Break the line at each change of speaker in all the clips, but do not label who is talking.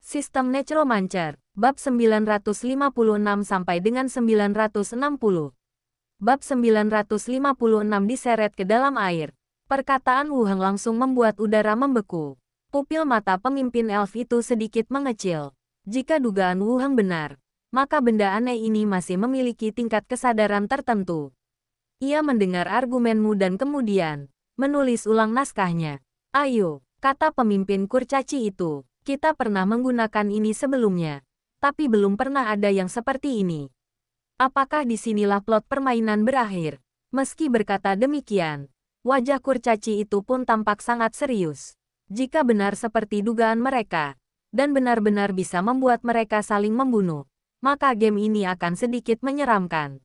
Sistem Necromancer, bab 956 sampai dengan 960. Bab 956 diseret ke dalam air. Perkataan Wu Heng langsung membuat udara membeku. Pupil mata pemimpin elf itu sedikit mengecil. Jika dugaan Wu Heng benar, maka benda aneh ini masih memiliki tingkat kesadaran tertentu. Ia mendengar argumenmu dan kemudian menulis ulang naskahnya. Ayo, kata pemimpin kurcaci itu. Kita pernah menggunakan ini sebelumnya, tapi belum pernah ada yang seperti ini. Apakah disinilah plot permainan berakhir? Meski berkata demikian, wajah kurcaci itu pun tampak sangat serius. Jika benar seperti dugaan mereka, dan benar-benar bisa membuat mereka saling membunuh, maka game ini akan sedikit menyeramkan.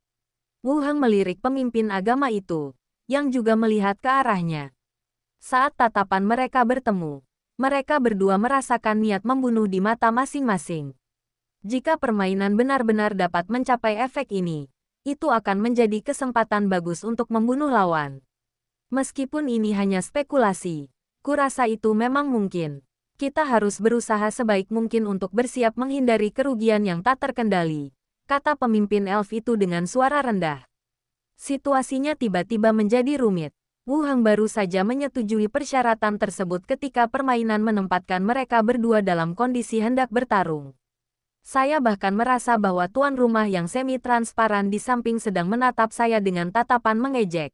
Wu Heng melirik pemimpin agama itu, yang juga melihat ke arahnya. Saat tatapan mereka bertemu, mereka berdua merasakan niat membunuh di mata masing-masing. Jika permainan benar-benar dapat mencapai efek ini, itu akan menjadi kesempatan bagus untuk membunuh lawan. Meskipun ini hanya spekulasi, kurasa itu memang mungkin. Kita harus berusaha sebaik mungkin untuk bersiap menghindari kerugian yang tak terkendali, kata pemimpin elf itu dengan suara rendah. Situasinya tiba-tiba menjadi rumit. Wu Heng baru saja menyetujui persyaratan tersebut ketika permainan menempatkan mereka berdua dalam kondisi hendak bertarung. Saya bahkan merasa bahwa tuan rumah yang semi-transparan di samping sedang menatap saya dengan tatapan mengejek.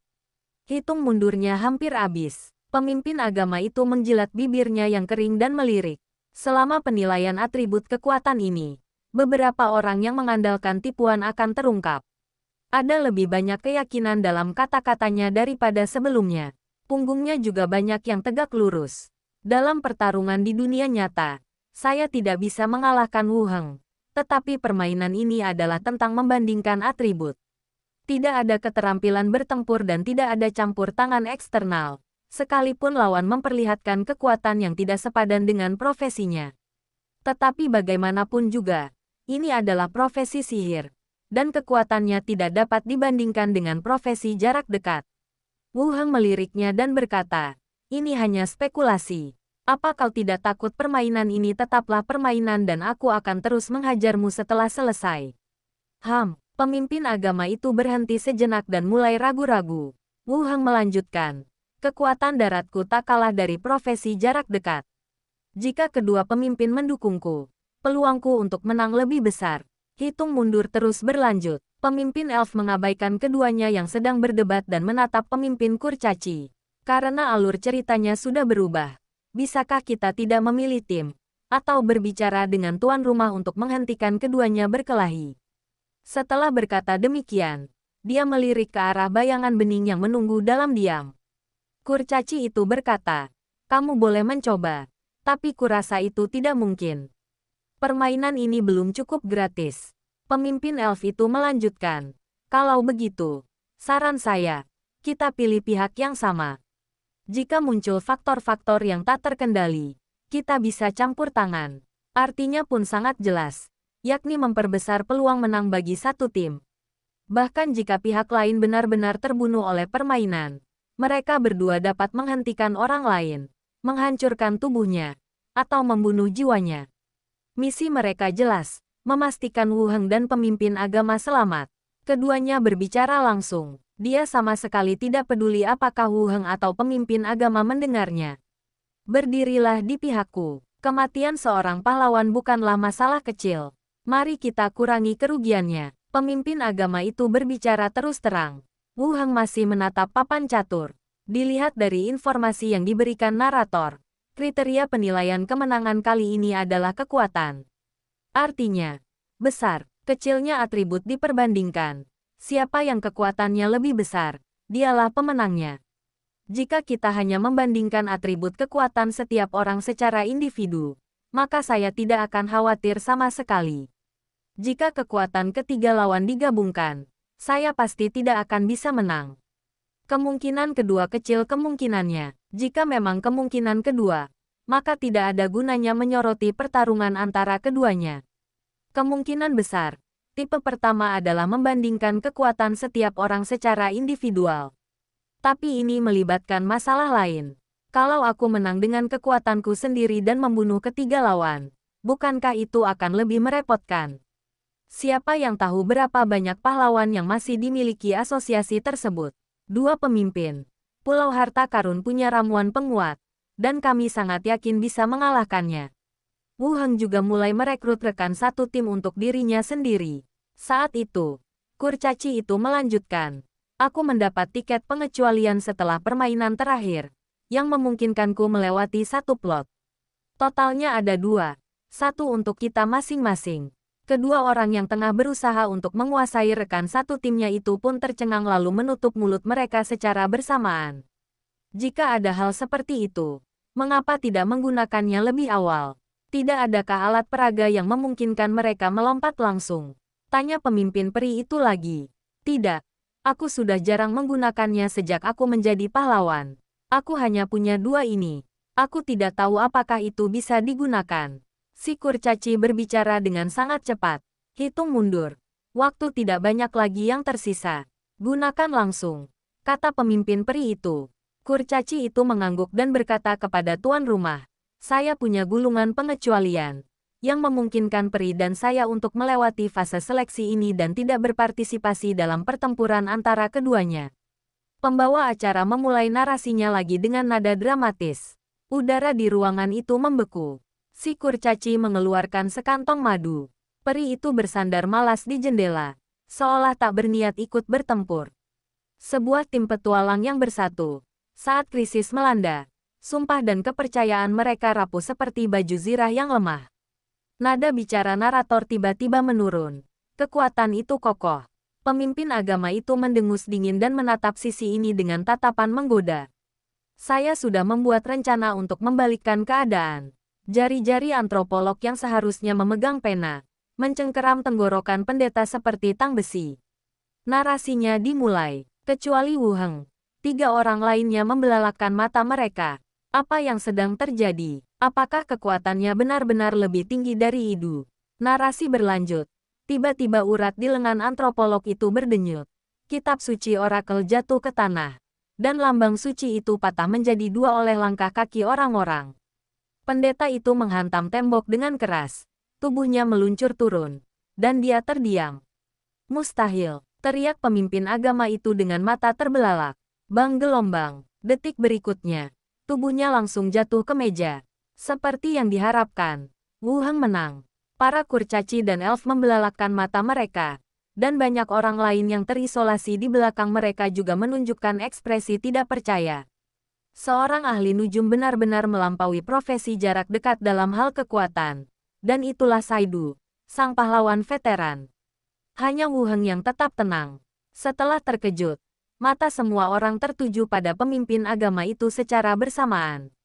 Hitung mundurnya hampir habis. Pemimpin agama itu menjilat bibirnya yang kering dan melirik. Selama penilaian atribut kekuatan ini, beberapa orang yang mengandalkan tipuan akan terungkap. Ada lebih banyak keyakinan dalam kata-katanya daripada sebelumnya. Punggungnya juga banyak yang tegak lurus. Dalam pertarungan di dunia nyata, saya tidak bisa mengalahkan Wu Heng. Tetapi permainan ini adalah tentang membandingkan atribut. Tidak ada keterampilan bertempur dan tidak ada campur tangan eksternal. Sekalipun lawan memperlihatkan kekuatan yang tidak sepadan dengan profesinya. Tetapi bagaimanapun juga, ini adalah profesi sihir. Dan kekuatannya tidak dapat dibandingkan dengan profesi jarak dekat. Wu Heng meliriknya dan berkata, ini hanya spekulasi. Apa kau tidak takut permainan ini tetaplah permainan dan aku akan terus menghajarmu setelah selesai? Pemimpin agama itu berhenti sejenak dan mulai ragu-ragu. Wu Heng melanjutkan, kekuatan daratku tak kalah dari profesi jarak dekat. Jika kedua pemimpin mendukungku, peluangku untuk menang lebih besar. Hitung mundur terus berlanjut. Pemimpin elf mengabaikan keduanya yang sedang berdebat dan menatap pemimpin kurcaci. Karena alur ceritanya sudah berubah. Bisakah kita tidak memilih tim? Atau berbicara dengan tuan rumah untuk menghentikan keduanya berkelahi? Setelah berkata demikian, dia melirik ke arah bayangan bening yang menunggu dalam diam. Kurcaci itu berkata, kamu boleh mencoba. Tapi kurasa itu tidak mungkin. Permainan ini belum cukup gratis. Pemimpin elf itu melanjutkan. Kalau begitu, saran saya, kita pilih pihak yang sama. Jika muncul faktor-faktor yang tak terkendali, kita bisa campur tangan. Artinya pun sangat jelas, yakni memperbesar peluang menang bagi satu tim. Bahkan jika pihak lain benar-benar terbunuh oleh permainan, mereka berdua dapat menghentikan orang lain, menghancurkan tubuhnya, atau membunuh jiwanya. Misi mereka jelas, memastikan Wu Heng dan pemimpin agama selamat. Keduanya berbicara langsung. Dia sama sekali tidak peduli apakah Wu Heng atau pemimpin agama mendengarnya. Berdirilah di pihakku. Kematian seorang pahlawan bukanlah masalah kecil. Mari kita kurangi kerugiannya. Pemimpin agama itu berbicara terus terang. Wu Heng masih menatap papan catur. Dilihat dari informasi yang diberikan narator, kriteria penilaian kemenangan kali ini adalah kekuatan. Artinya, besar, kecilnya atribut diperbandingkan. Siapa yang kekuatannya lebih besar, dialah pemenangnya. Jika kita hanya membandingkan atribut kekuatan setiap orang secara individu, maka saya tidak akan khawatir sama sekali. Jika kekuatan ketiga lawan digabungkan, saya pasti tidak akan bisa menang. Kemungkinan kedua kecil kemungkinannya. Jika memang kemungkinan kedua, maka tidak ada gunanya menyoroti pertarungan antara keduanya. Kemungkinan besar, tipe pertama adalah membandingkan kekuatan setiap orang secara individual. Tapi ini melibatkan masalah lain. Kalau aku menang dengan kekuatanku sendiri dan membunuh ketiga lawan, Bukankah itu akan lebih merepotkan? Siapa yang tahu berapa banyak pahlawan yang masih dimiliki asosiasi tersebut? Dua pemimpin. Pulau Harta Karun punya ramuan penguat, dan kami sangat yakin bisa mengalahkannya. Wu Heng juga mulai merekrut rekan satu tim untuk dirinya sendiri. Saat itu, kurcaci itu melanjutkan. Aku mendapat tiket pengecualian setelah permainan terakhir, yang memungkinkanku melewati satu plot. Totalnya ada dua. Satu untuk kita masing-masing. Kedua orang yang tengah berusaha untuk menguasai rekan satu timnya itu pun tercengang lalu menutup mulut mereka secara bersamaan. Jika ada hal seperti itu, mengapa tidak menggunakannya lebih awal? Tidak adakah alat peraga yang memungkinkan mereka melompat langsung? Tanya pemimpin peri itu lagi. Tidak. Aku sudah jarang menggunakannya sejak aku menjadi pahlawan. Aku hanya punya dua ini. Aku tidak tahu apakah itu bisa digunakan. Si kurcaci berbicara dengan sangat cepat. Hitung mundur. Waktu tidak banyak lagi yang tersisa. Gunakan langsung, kata pemimpin peri itu. Kurcaci itu mengangguk dan berkata kepada tuan rumah, saya punya gulungan pengecualian, yang memungkinkan peri dan saya untuk melewati fase seleksi ini dan tidak berpartisipasi dalam pertempuran antara keduanya. Pembawa acara memulai narasinya lagi dengan nada dramatis. Udara di ruangan itu membeku. Si kurcaci mengeluarkan sekantong madu. Peri itu bersandar malas di jendela, seolah tak berniat ikut bertempur. Sebuah tim petualang yang bersatu. Saat krisis melanda, sumpah dan kepercayaan mereka rapuh seperti baju zirah yang lemah. Nada bicara narator tiba-tiba menurun. Kekuatan itu kokoh. Pemimpin agama itu mendengus dingin dan menatap sisi ini dengan tatapan menggoda. Saya sudah membuat rencana untuk membalikkan keadaan. Jari-jari antropolog yang seharusnya memegang pena, mencengkeram tenggorokan pendeta seperti tang besi. Narasinya dimulai, kecuali Wu Heng. Tiga orang lainnya membelalakkan mata mereka. Apa yang sedang terjadi? Apakah kekuatannya benar-benar lebih tinggi dari Idu? Narasi berlanjut. Tiba-tiba urat di lengan antropolog itu berdenyut. Kitab suci orakel jatuh ke tanah. Dan lambang suci itu patah menjadi dua oleh langkah kaki orang-orang. Pendeta itu menghantam tembok dengan keras. Tubuhnya meluncur turun. Dan dia terdiam. Mustahil, teriak pemimpin agama itu dengan mata terbelalak. Bang gelombang. Detik berikutnya, tubuhnya langsung jatuh ke meja. Seperti yang diharapkan, Wu Heng menang. Para kurcaci dan elf membelalakkan mata mereka. Dan banyak orang lain yang terisolasi di belakang mereka juga menunjukkan ekspresi tidak percaya. Seorang ahli nujum benar-benar melampaui profesi jarak dekat dalam hal kekuatan. Dan itulah Saidu, sang pahlawan veteran. Hanya Wu Heng yang tetap tenang. Setelah terkejut, mata semua orang tertuju pada pemimpin agama itu secara bersamaan.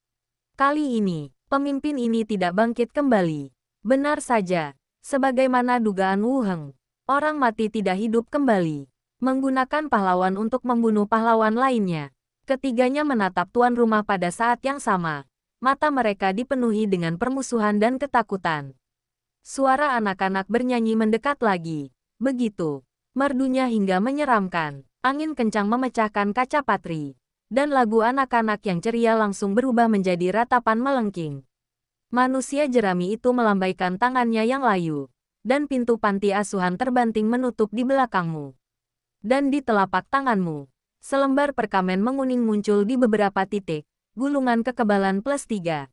Kali ini, pemimpin ini tidak bangkit kembali. Benar saja, sebagaimana dugaan Wu Heng, orang mati tidak hidup kembali. Menggunakan pahlawan untuk membunuh pahlawan lainnya. Ketiganya menatap tuan rumah pada saat yang sama. Mata mereka dipenuhi dengan permusuhan dan ketakutan. Suara anak-anak bernyanyi mendekat lagi. Begitu merdunya hingga menyeramkan. Angin kencang memecahkan kaca patri. Dan lagu anak-anak yang ceria langsung berubah menjadi ratapan melengking. Manusia jerami itu melambaikan tangannya yang layu. Dan pintu panti asuhan terbanting menutup di belakangmu. Dan di telapak tanganmu, selembar perkamen menguning muncul di beberapa titik. Gulungan kekebalan +3.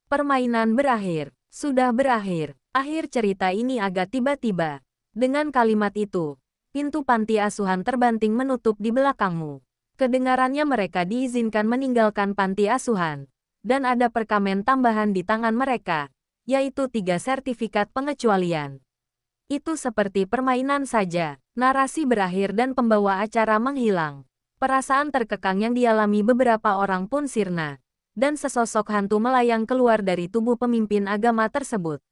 Permainan berakhir. Sudah berakhir. Akhir cerita ini agak tiba-tiba. Dengan kalimat itu, pintu panti asuhan terbanting menutup di belakangmu. Kedengarannya mereka diizinkan meninggalkan panti asuhan. Dan ada perkamen tambahan di tangan mereka, yaitu 3 sertifikat pengecualian. Itu seperti permainan saja. Narasi berakhir dan pembawa acara menghilang. Perasaan terkekang yang dialami beberapa orang pun sirna. Dan sesosok hantu melayang keluar dari tubuh pemimpin agama tersebut.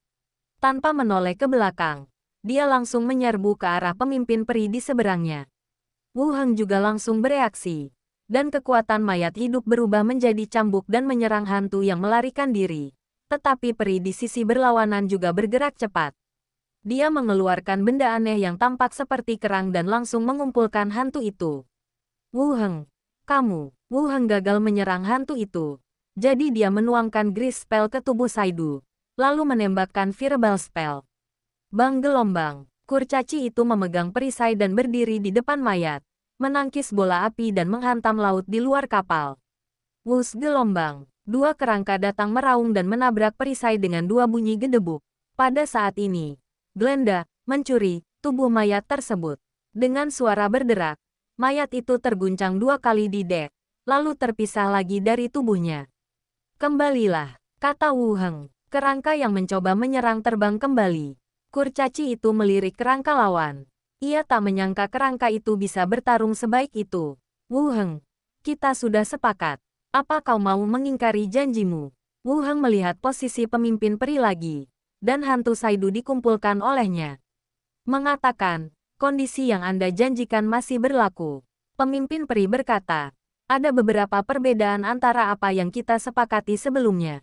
Tanpa menoleh ke belakang, dia langsung menyerbu ke arah pemimpin peri di seberangnya. Wu Heng juga langsung bereaksi. Dan kekuatan mayat hidup berubah menjadi cambuk dan menyerang hantu yang melarikan diri. Tetapi peri di sisi berlawanan juga bergerak cepat. Dia mengeluarkan benda aneh yang tampak seperti kerang dan langsung mengumpulkan hantu itu. Wu Heng, kamu. Wu Heng gagal menyerang hantu itu. Jadi dia menuangkan Grease Spell ke tubuh Saidu. lalu menembakkan Fireball Spell. Bang gelombang, kurcaci itu memegang perisai dan berdiri di depan mayat, menangkis bola api dan menghantam laut di luar kapal. Wus gelombang, dua kerangka datang meraung dan menabrak perisai dengan dua bunyi gedebuk. Pada saat ini, Glenda mencuri tubuh mayat tersebut. Dengan suara berderak, mayat itu terguncang dua kali di dek, lalu terpisah lagi dari tubuhnya. Kembalilah, kata Wu Heng. Kerangka yang mencoba menyerang terbang kembali. Kurcaci itu melirik kerangka lawan. Ia tak menyangka kerangka itu bisa bertarung sebaik itu. Wu Heng, kita sudah sepakat. Apa kau mau mengingkari janjimu? Wu Heng melihat posisi pemimpin peri lagi, dan hantu Saidu dikumpulkan olehnya. Mengatakan, kondisi yang Anda janjikan masih berlaku. Pemimpin peri berkata, ada beberapa perbedaan antara apa yang kita sepakati sebelumnya.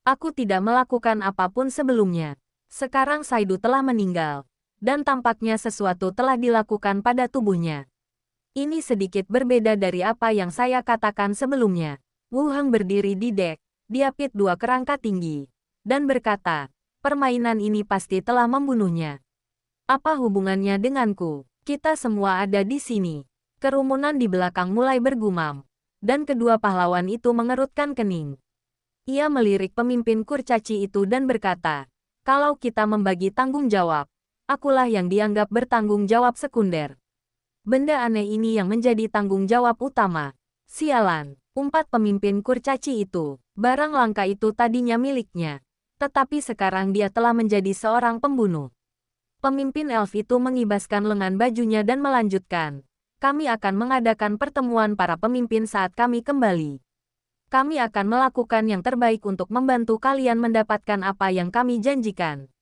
Aku tidak melakukan apapun sebelumnya. Sekarang Saidu telah meninggal, dan tampaknya sesuatu telah dilakukan pada tubuhnya. Ini sedikit berbeda dari apa yang saya katakan sebelumnya. Wu Heng berdiri di dek, diapit dua kerangka tinggi, dan berkata, permainan ini pasti telah membunuhnya. Apa hubungannya denganku? Kita semua ada di sini. Kerumunan di belakang mulai bergumam, dan kedua pahlawan itu mengerutkan kening. Ia melirik pemimpin kurcaci itu dan berkata, kalau kita membagi tanggung jawab, akulah yang dianggap bertanggung jawab sekunder. Benda aneh ini yang menjadi tanggung jawab utama. Sialan, umpat pemimpin kurcaci itu. Barang langka itu tadinya miliknya. Tetapi sekarang dia telah menjadi seorang pembunuh. Pemimpin elf itu mengibaskan lengan bajunya dan melanjutkan. Kami akan mengadakan pertemuan para pemimpin saat kami kembali. Kami akan melakukan yang terbaik untuk membantu kalian mendapatkan apa yang kami janjikan.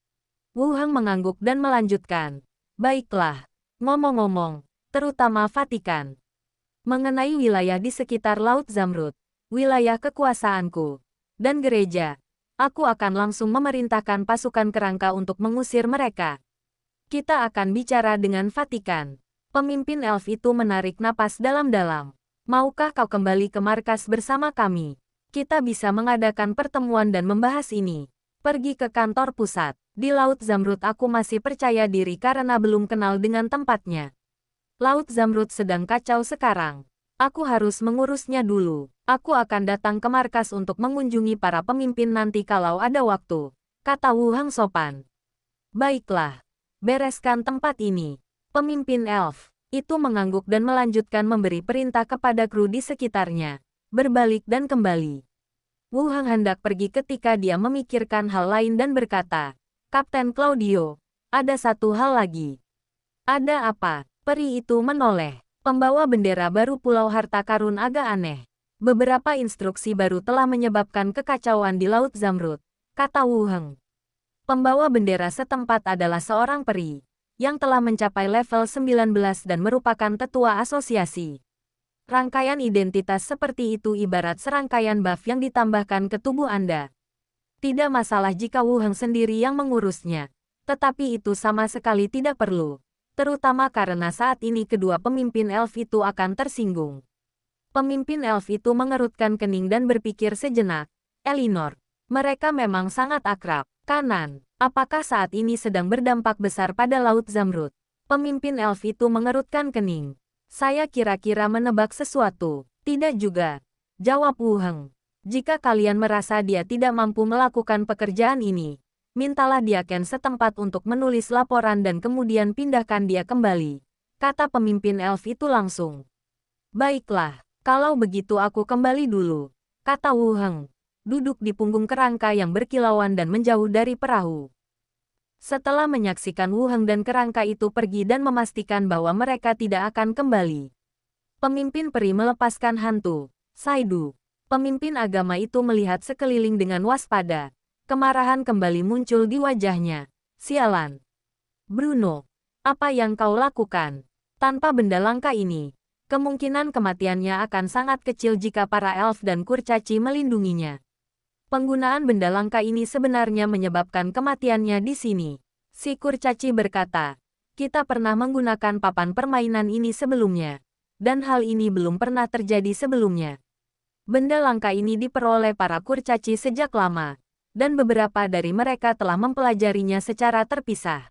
Wu Heng mengangguk dan melanjutkan. Baiklah, ngomong-ngomong, terutama Vatikan. Mengenai wilayah di sekitar Laut Zamrud, wilayah kekuasaanku, dan gereja, aku akan langsung memerintahkan pasukan kerangka untuk mengusir mereka. Kita akan bicara dengan Vatikan. Pemimpin elf itu menarik napas dalam-dalam. Maukah kau kembali ke markas bersama kami? Kita bisa mengadakan pertemuan dan membahas ini. Pergi ke kantor pusat. Di Laut Zamrud aku masih percaya diri karena belum kenal dengan tempatnya. Laut Zamrud sedang kacau sekarang. Aku harus mengurusnya dulu. Aku akan datang ke markas untuk mengunjungi para pemimpin nanti kalau ada waktu, kata Wu Heng sopan. Baiklah, bereskan tempat ini. Pemimpin elf itu mengangguk dan melanjutkan memberi perintah kepada kru di sekitarnya, berbalik dan kembali. Wu Heng hendak pergi ketika dia memikirkan hal lain dan berkata, Kapten Claudio, ada satu hal lagi. Ada apa? Peri itu menoleh. Pembawa bendera baru Pulau Harta Karun agak aneh. Beberapa instruksi baru telah menyebabkan kekacauan di Laut Zamrud, kata Wu Heng. Pembawa bendera setempat adalah seorang peri, yang telah mencapai level 19 dan merupakan ketua asosiasi. Rangkaian identitas seperti itu ibarat serangkaian buff yang ditambahkan ke tubuh Anda. Tidak masalah jika Wu Heng sendiri yang mengurusnya, tetapi itu sama sekali tidak perlu. Terutama karena saat ini kedua pemimpin elf itu akan tersinggung. Pemimpin elf itu mengerutkan kening dan berpikir sejenak. Elinor, mereka memang sangat akrab, kanan? Apakah saat ini sedang berdampak besar pada Laut Zamrud? Pemimpin elf itu mengerutkan kening. Saya kira-kira menebak sesuatu. Tidak juga, jawab Wu Heng. Jika kalian merasa dia tidak mampu melakukan pekerjaan ini, mintalah dia Ken setempat untuk menulis laporan dan kemudian pindahkan dia kembali, kata pemimpin elf itu langsung. Baiklah, kalau begitu aku kembali dulu, kata Wu Heng, duduk di punggung kerangka yang berkilauan dan menjauh dari perahu. Setelah menyaksikan Wu Heng dan kerangka itu pergi dan memastikan bahwa mereka tidak akan kembali, pemimpin peri melepaskan hantu, Saidu. Pemimpin agama itu melihat sekeliling dengan waspada. Kemarahan kembali muncul di wajahnya. Sialan. Bruno, apa yang kau lakukan? Tanpa benda langka ini, kemungkinan kematiannya akan sangat kecil jika para elf dan kurcaci melindunginya. Penggunaan benda langka ini sebenarnya menyebabkan kematiannya di sini. Si kurcaci berkata, kita pernah menggunakan papan permainan ini sebelumnya, dan hal ini belum pernah terjadi sebelumnya. Benda langka ini diperoleh para kurcaci sejak lama, dan beberapa dari mereka telah mempelajarinya secara terpisah.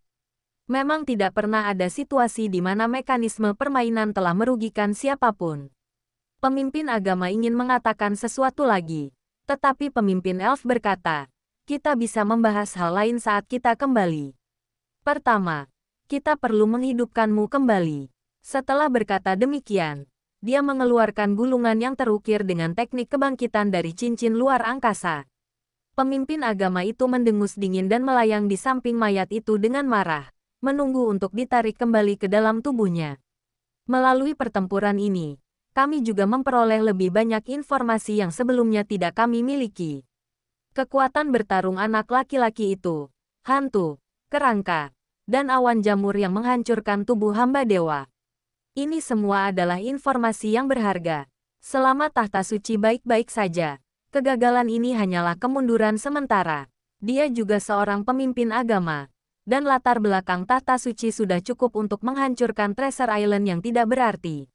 Memang tidak pernah ada situasi di mana mekanisme permainan telah merugikan siapapun. Pemimpin agama ingin mengatakan sesuatu lagi, tetapi pemimpin elf berkata, kita bisa membahas hal lain saat kita kembali. Pertama, kita perlu menghidupkanmu kembali. Setelah berkata demikian, dia mengeluarkan gulungan yang terukir dengan teknik kebangkitan dari cincin luar angkasa. Pemimpin agama itu mendengus dingin dan melayang di samping mayat itu dengan marah, menunggu untuk ditarik kembali ke dalam tubuhnya. Melalui pertempuran ini, kami juga memperoleh lebih banyak informasi yang sebelumnya tidak kami miliki. Kekuatan bertarung anak laki-laki itu, hantu, kerangka, dan awan jamur yang menghancurkan tubuh hamba dewa. Ini semua adalah informasi yang berharga. Selama tahta suci baik-baik saja, kegagalan ini hanyalah kemunduran sementara. Dia juga seorang pemimpin agama, dan latar belakang tahta suci sudah cukup untuk menghancurkan Treasure Island yang tidak berarti.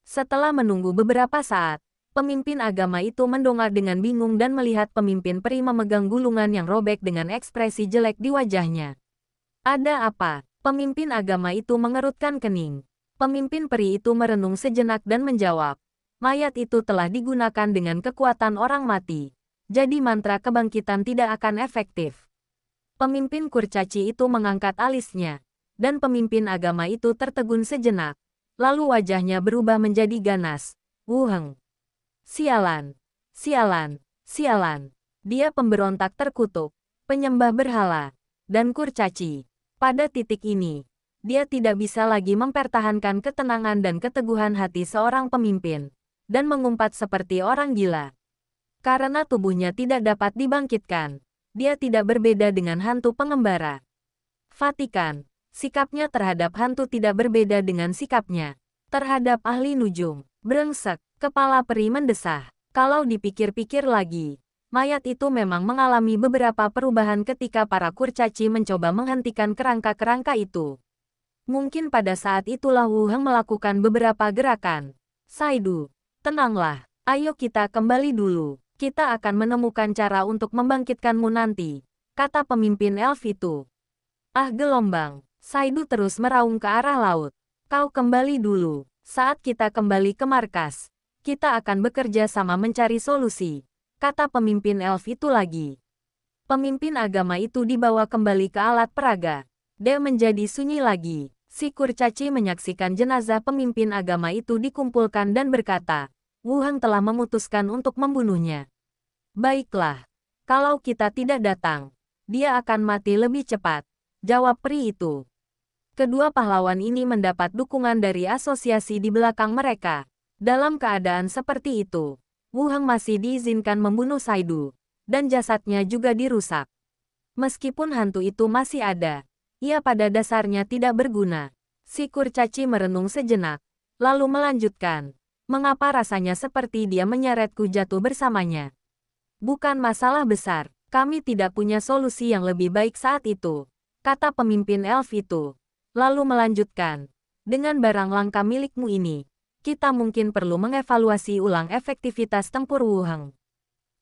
Setelah menunggu beberapa saat, pemimpin agama itu mendongak dengan bingung dan melihat pemimpin peri memegang gulungan yang robek dengan ekspresi jelek di wajahnya. Ada apa? Pemimpin agama itu mengerutkan kening. Pemimpin peri itu merenung sejenak dan menjawab, mayat itu telah digunakan dengan kekuatan orang mati, jadi mantra kebangkitan tidak akan efektif. Pemimpin kurcaci itu mengangkat alisnya, dan pemimpin agama itu tertegun sejenak, lalu wajahnya berubah menjadi ganas. Wuheng. Sialan, sialan, sialan. Dia pemberontak terkutuk, penyembah berhala, dan kurcaci. Pada titik ini, dia tidak bisa lagi mempertahankan ketenangan dan keteguhan hati seorang pemimpin, dan mengumpat seperti orang gila. Karena tubuhnya tidak dapat dibangkitkan, dia tidak berbeda dengan hantu pengembara. Vatikan, sikapnya terhadap hantu tidak berbeda dengan sikapnya terhadap ahli nujum. Brengsek, kepala peri mendesah. Kalau dipikir-pikir lagi, mayat itu memang mengalami beberapa perubahan ketika para kurcaci mencoba menghentikan kerangka-kerangka itu. Mungkin pada saat itulah Wu Heng melakukan beberapa gerakan. Saidu, tenanglah, ayo kita kembali dulu. Kita akan menemukan cara untuk membangkitkanmu nanti, kata pemimpin elf itu. Ah gelombang, Saidu terus meraung ke arah laut. Kau kembali dulu, saat kita kembali ke markas, kita akan bekerja sama mencari solusi, kata pemimpin elf itu lagi. Pemimpin agama itu dibawa kembali ke alat peraga. Dia menjadi sunyi lagi. Si kurcaci menyaksikan jenazah pemimpin agama itu dikumpulkan dan berkata, Wu Heng telah memutuskan untuk membunuhnya. Baiklah, kalau kita tidak datang, dia akan mati lebih cepat, jawab peri itu. Kedua pahlawan ini mendapat dukungan dari asosiasi di belakang mereka. Dalam keadaan seperti itu, Wu Heng masih diizinkan membunuh Saidu, dan jasadnya juga dirusak. Meskipun hantu itu masih ada, ia pada dasarnya tidak berguna. Si kurcaci merenung sejenak, lalu melanjutkan. Mengapa rasanya seperti dia menyeretku jatuh bersamanya? Bukan masalah besar, kami tidak punya solusi yang lebih baik saat itu, kata pemimpin elf itu. Lalu melanjutkan, dengan barang langka milikmu ini, kita mungkin perlu mengevaluasi ulang efektivitas tempur Wu Heng.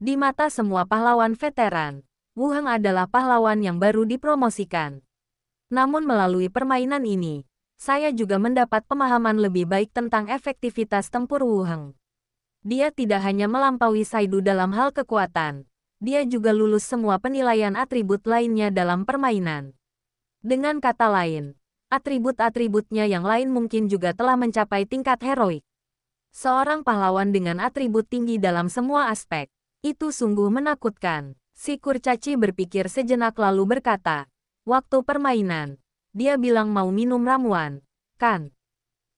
Di mata semua pahlawan veteran, Wu Heng adalah pahlawan yang baru dipromosikan. Namun melalui permainan ini, saya juga mendapat pemahaman lebih baik tentang efektivitas tempur Wu Heng. Dia tidak hanya melampaui Saidu dalam hal kekuatan, dia juga lulus semua penilaian atribut lainnya dalam permainan. Dengan kata lain, atribut-atributnya yang lain mungkin juga telah mencapai tingkat heroik. Seorang pahlawan dengan atribut tinggi dalam semua aspek, itu sungguh menakutkan. Si kurcaci berpikir sejenak lalu berkata, waktu permainan, dia bilang mau minum ramuan, kan?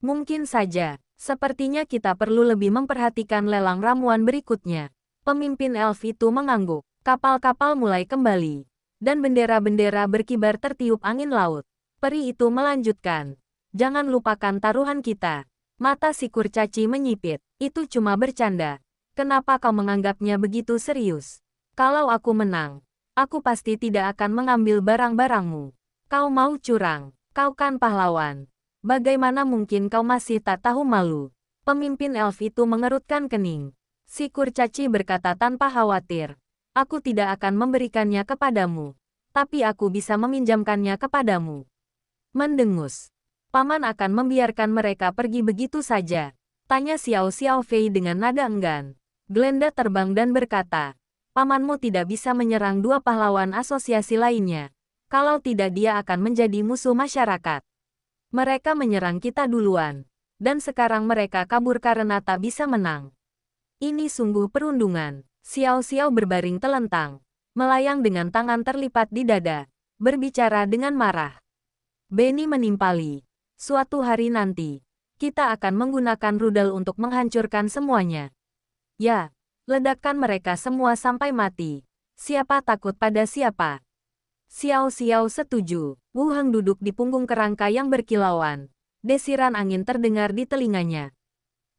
Mungkin saja, sepertinya kita perlu lebih memperhatikan lelang ramuan berikutnya. Pemimpin elf itu mengangguk, kapal-kapal mulai kembali, dan bendera-bendera berkibar tertiup angin laut. Peri itu melanjutkan, jangan lupakan taruhan kita. Mata si kurcaci menyipit, itu cuma bercanda. Kenapa kau menganggapnya begitu serius? Kalau aku menang, aku pasti tidak akan mengambil barang-barangmu. Kau mau curang, kau kan pahlawan. Bagaimana mungkin kau masih tak tahu malu? Pemimpin elf itu mengerutkan kening. Si kurcaci berkata tanpa khawatir, Aku tidak akan memberikannya kepadamu. Tapi aku bisa meminjamkannya kepadamu. Mendengus. Paman akan membiarkan mereka pergi begitu saja? Tanya Xiao Xiaofei dengan nada enggan. Glenda terbang dan berkata, pamanmu tidak bisa menyerang dua pahlawan asosiasi lainnya. Kalau tidak dia akan menjadi musuh masyarakat. Mereka menyerang kita duluan. Dan sekarang mereka kabur karena tak bisa menang. Ini sungguh perundungan. Xiao Xiao berbaring telentang. Melayang dengan tangan terlipat di dada. Berbicara dengan marah. Benny menimpali. Suatu hari nanti, kita akan menggunakan rudal untuk menghancurkan semuanya. Ya, ledakkan mereka semua sampai mati. Siapa takut pada siapa? Xiao Xiao setuju. Wu Heng duduk di punggung kerangka yang berkilauan. Desiran angin terdengar di telinganya.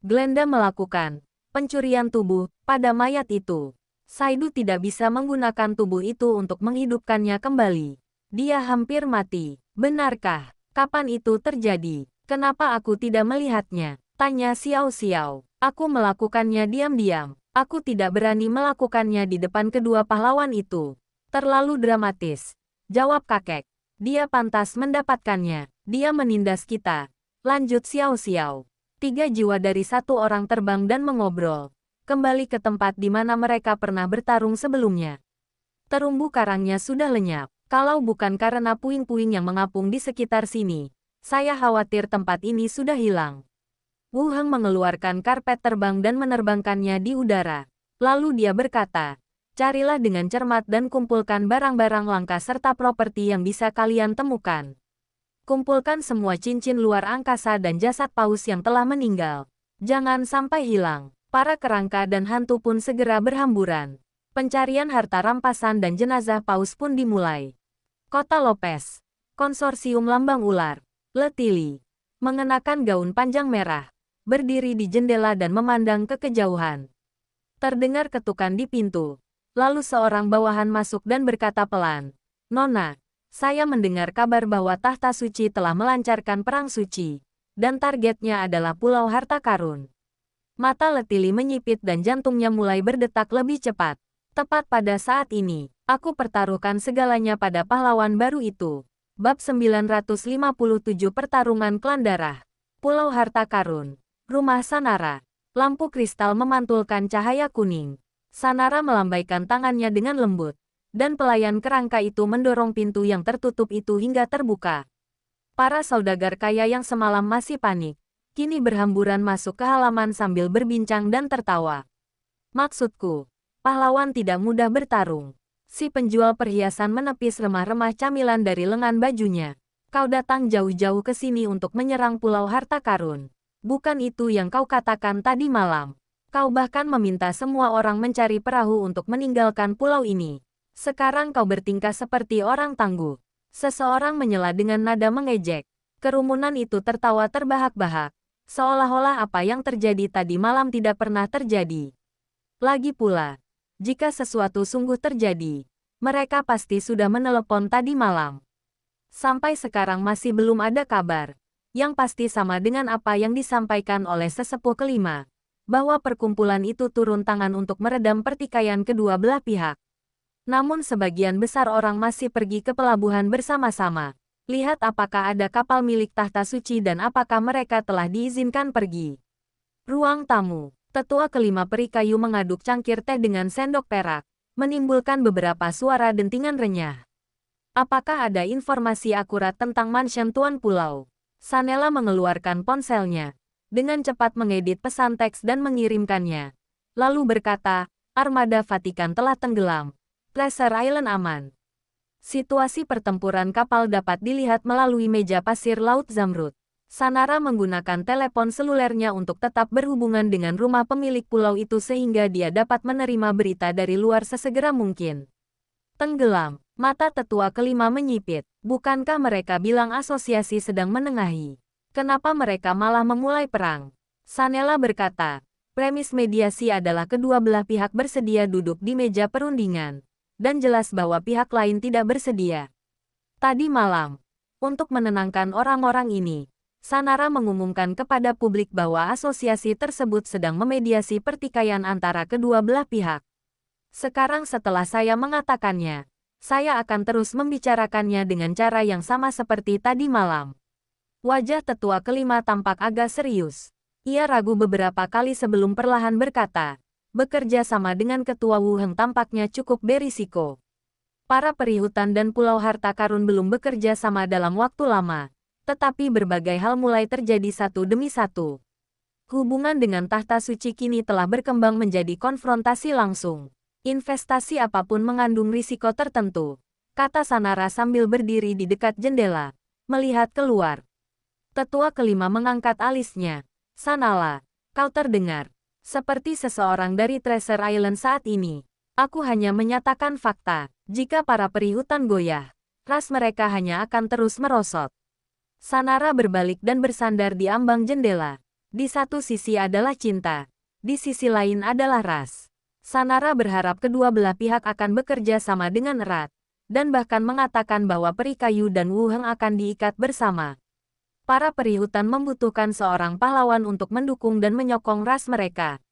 Glenda melakukan pencurian tubuh pada mayat itu. Saidu tidak bisa menggunakan tubuh itu untuk menghidupkannya kembali. Dia hampir mati. Benarkah? Kapan itu terjadi? Kenapa aku tidak melihatnya? Tanya Xiao Xiao. Aku melakukannya diam-diam. Aku tidak berani melakukannya di depan kedua pahlawan itu. Terlalu dramatis. Jawab kakek. Dia pantas mendapatkannya. Dia menindas kita. Lanjut Xiao Xiao. 3 jiwa dari 1 orang terbang dan mengobrol. Kembali ke tempat di mana mereka pernah bertarung sebelumnya. Terumbu karangnya sudah lenyap. Kalau bukan karena puing-puing yang mengapung di sekitar sini, saya khawatir tempat ini sudah hilang. Wu Heng mengeluarkan karpet terbang dan menerbangkannya di udara. Lalu dia berkata, carilah dengan cermat dan kumpulkan barang-barang langka serta properti yang bisa kalian temukan. Kumpulkan semua cincin luar angkasa dan jasad paus yang telah meninggal. Jangan sampai hilang. Para kerangka dan hantu pun segera berhamburan. Pencarian harta rampasan dan jenazah paus pun dimulai. Kota Lopez. Konsorsium Lambang Ular. Letili. Mengenakan gaun panjang merah. Berdiri di jendela dan memandang ke kejauhan. Terdengar ketukan di pintu. Lalu seorang bawahan masuk dan berkata pelan. Nona. Saya mendengar kabar bahwa Tahta Suci telah melancarkan perang suci, dan targetnya adalah Pulau Harta Karun. Mata Letili menyipit dan jantungnya mulai berdetak lebih cepat. Tepat pada saat ini, aku pertaruhkan segalanya pada pahlawan baru itu. Bab 957 Pertarungan Klan Darah. Pulau Harta Karun. Rumah Sanara. Lampu kristal memantulkan cahaya kuning. Sanara melambaikan tangannya dengan lembut. Dan pelayan kerangka itu mendorong pintu yang tertutup itu hingga terbuka. Para saudagar kaya yang semalam masih panik, kini berhamburan masuk ke halaman sambil berbincang dan tertawa. Maksudku, pahlawan tidak mudah bertarung. Si penjual perhiasan menepis remah-remah camilan dari lengan bajunya. Kau datang jauh-jauh ke sini untuk menyerang Pulau Harta Karun. Bukan itu yang kau katakan tadi malam. Kau bahkan meminta semua orang mencari perahu untuk meninggalkan pulau ini. Sekarang kau bertingkah seperti orang tangguh. Seseorang menyela dengan nada mengejek. Kerumunan itu tertawa terbahak-bahak. Seolah-olah apa yang terjadi tadi malam tidak pernah terjadi. Lagi pula, jika sesuatu sungguh terjadi, mereka pasti sudah menelepon tadi malam. Sampai sekarang masih belum ada kabar. Yang pasti sama dengan apa yang disampaikan oleh sesepuh kelima. Bahwa perkumpulan itu turun tangan untuk meredam pertikaian kedua belah pihak. Namun sebagian besar orang masih pergi ke pelabuhan bersama-sama. Lihat apakah ada kapal milik Tahta Suci dan apakah mereka telah diizinkan pergi. Ruang tamu. Tetua kelima peri kayu mengaduk cangkir teh dengan sendok perak, menimbulkan beberapa suara dentingan renyah. Apakah ada informasi akurat tentang mansion Tuan Pulau? Sanela mengeluarkan ponselnya. Dengan cepat mengedit pesan teks dan mengirimkannya. Lalu berkata, armada Vatikan telah tenggelam. Treasure Island aman. Situasi pertempuran kapal dapat dilihat melalui meja pasir Laut Zamrud. Sanara menggunakan telepon selulernya untuk tetap berhubungan dengan rumah pemilik pulau itu sehingga dia dapat menerima berita dari luar sesegera mungkin. Tenggelam. Mata tetua kelima menyipit. Bukankah mereka bilang asosiasi sedang menengahi? Kenapa mereka malah memulai perang? Sanela berkata, premis mediasi adalah kedua belah pihak bersedia duduk di meja perundingan. Dan jelas bahwa pihak lain tidak bersedia. Tadi malam, untuk menenangkan orang-orang ini, Sanara mengumumkan kepada publik bahwa asosiasi tersebut sedang memediasi pertikaian antara kedua belah pihak. Sekarang setelah saya mengatakannya, saya akan terus membicarakannya dengan cara yang sama seperti tadi malam. Wajah tetua kelima tampak agak serius. Ia ragu beberapa kali sebelum perlahan berkata, bekerja sama dengan ketua Wu Heng tampaknya cukup berisiko. Para perihutan dan pulau harta karun belum bekerja sama dalam waktu lama, tetapi berbagai hal mulai terjadi satu demi satu. Hubungan dengan tahta suci kini telah berkembang menjadi konfrontasi langsung. Investasi apapun mengandung risiko tertentu, kata Sanara sambil berdiri di dekat jendela, melihat keluar. Tetua kelima mengangkat alisnya. Sanala, kau terdengar. Seperti seseorang dari Treasure Island saat ini. Aku hanya menyatakan fakta. Jika para perihutan goyah, ras mereka hanya akan terus merosot. Sanara berbalik dan bersandar di ambang jendela. Di satu sisi adalah cinta. Di sisi lain adalah ras. Sanara berharap kedua belah pihak akan bekerja sama dengan erat. Dan bahkan mengatakan bahwa Peri Kayu dan Wu Heng akan diikat bersama. Para perihutan membutuhkan seorang pahlawan untuk mendukung dan menyokong ras mereka.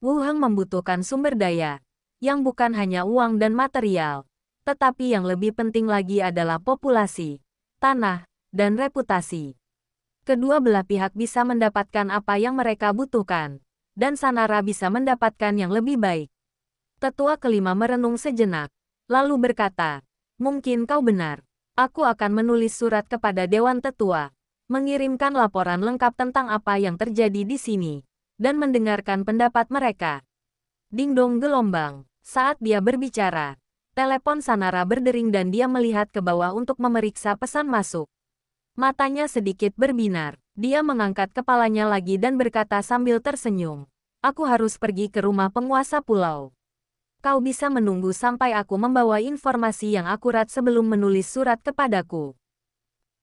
Wu Heng membutuhkan sumber daya, yang bukan hanya uang dan material, tetapi yang lebih penting lagi adalah populasi, tanah, dan reputasi. Kedua belah pihak bisa mendapatkan apa yang mereka butuhkan, dan Sanara bisa mendapatkan yang lebih baik. Tetua kelima merenung sejenak, lalu berkata, mungkin kau benar. Aku akan menulis surat kepada Dewan Tetua, mengirimkan laporan lengkap tentang apa yang terjadi di sini, dan mendengarkan pendapat mereka. Ding-dong gelombang. Saat dia berbicara, telepon Sanara berdering dan dia melihat ke bawah untuk memeriksa pesan masuk. Matanya sedikit berbinar. Dia mengangkat kepalanya lagi dan berkata sambil tersenyum, aku harus pergi ke rumah penguasa pulau. Kau bisa menunggu sampai aku membawa informasi yang akurat sebelum menulis surat kepadaku.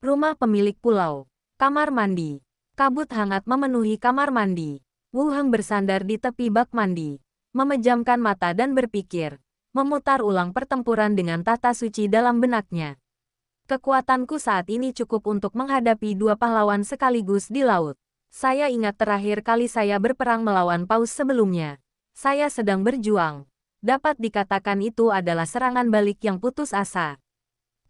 Rumah pemilik pulau. Kamar mandi. Kabut hangat memenuhi kamar mandi. Wu Heng bersandar di tepi bak mandi, memejamkan mata dan berpikir, memutar ulang pertempuran dengan tahta suci dalam benaknya. Kekuatanku saat ini cukup untuk menghadapi dua pahlawan sekaligus di laut. Saya ingat terakhir kali saya berperang melawan paus sebelumnya. Saya sedang berjuang. Dapat dikatakan itu adalah serangan balik yang putus asa.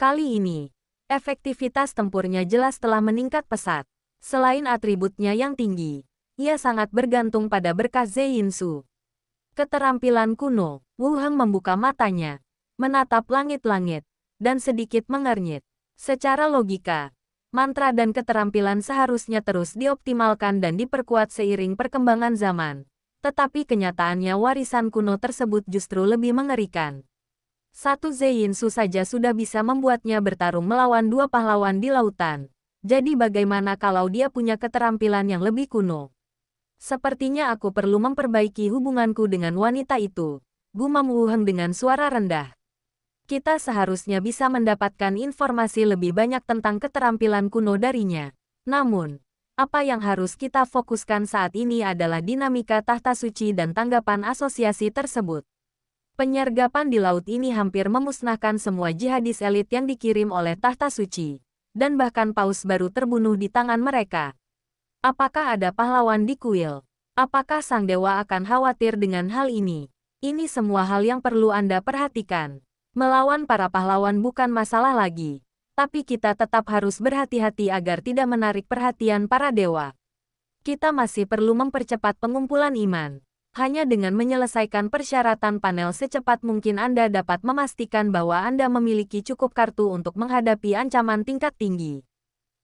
Kali ini, efektivitas tempurnya jelas telah meningkat pesat. Selain atributnya yang tinggi, ia sangat bergantung pada berkas Zeyinsu. Keterampilan kuno. Wu Heng membuka matanya, menatap langit-langit, dan sedikit mengernyit. Secara logika, mantra dan keterampilan seharusnya terus dioptimalkan dan diperkuat seiring perkembangan zaman. Tetapi kenyataannya warisan kuno tersebut justru lebih mengerikan. Satu Zeyinsu saja sudah bisa membuatnya bertarung melawan dua pahlawan di lautan. Jadi bagaimana kalau dia punya keterampilan yang lebih kuno? Sepertinya aku perlu memperbaiki hubunganku dengan wanita itu, gumam Wu Heng dengan suara rendah. Kita seharusnya bisa mendapatkan informasi lebih banyak tentang keterampilan kuno darinya. Namun, apa yang harus kita fokuskan saat ini adalah dinamika tahta suci dan tanggapan asosiasi tersebut. Penyergapan di laut ini hampir memusnahkan semua jihadis elit yang dikirim oleh tahta suci, dan bahkan paus baru terbunuh di tangan mereka. Apakah ada pahlawan di kuil? Apakah sang dewa akan khawatir dengan hal ini? Ini semua hal yang perlu Anda perhatikan. Melawan para pahlawan bukan masalah lagi, tapi kita tetap harus berhati-hati agar tidak menarik perhatian para dewa. Kita masih perlu mempercepat pengumpulan iman. Hanya dengan menyelesaikan persyaratan panel secepat mungkin Anda dapat memastikan bahwa Anda memiliki cukup kartu untuk menghadapi ancaman tingkat tinggi.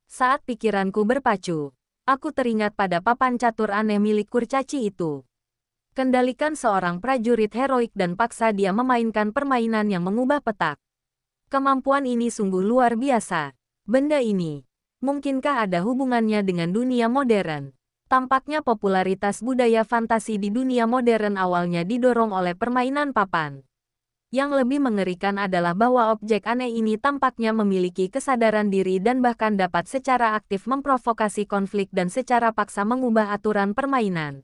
Saat pikiranku berpacu, aku teringat pada papan catur aneh milik kurcaci itu. Kendalikan seorang prajurit heroik dan paksa dia memainkan permainan yang mengubah petak. Kemampuan ini sungguh luar biasa. Benda ini, mungkinkah ada hubungannya dengan dunia modern? Tampaknya popularitas budaya fantasi di dunia modern awalnya didorong oleh permainan papan. Yang lebih mengerikan adalah bahwa objek aneh ini tampaknya memiliki kesadaran diri dan bahkan dapat secara aktif memprovokasi konflik dan secara paksa mengubah aturan permainan.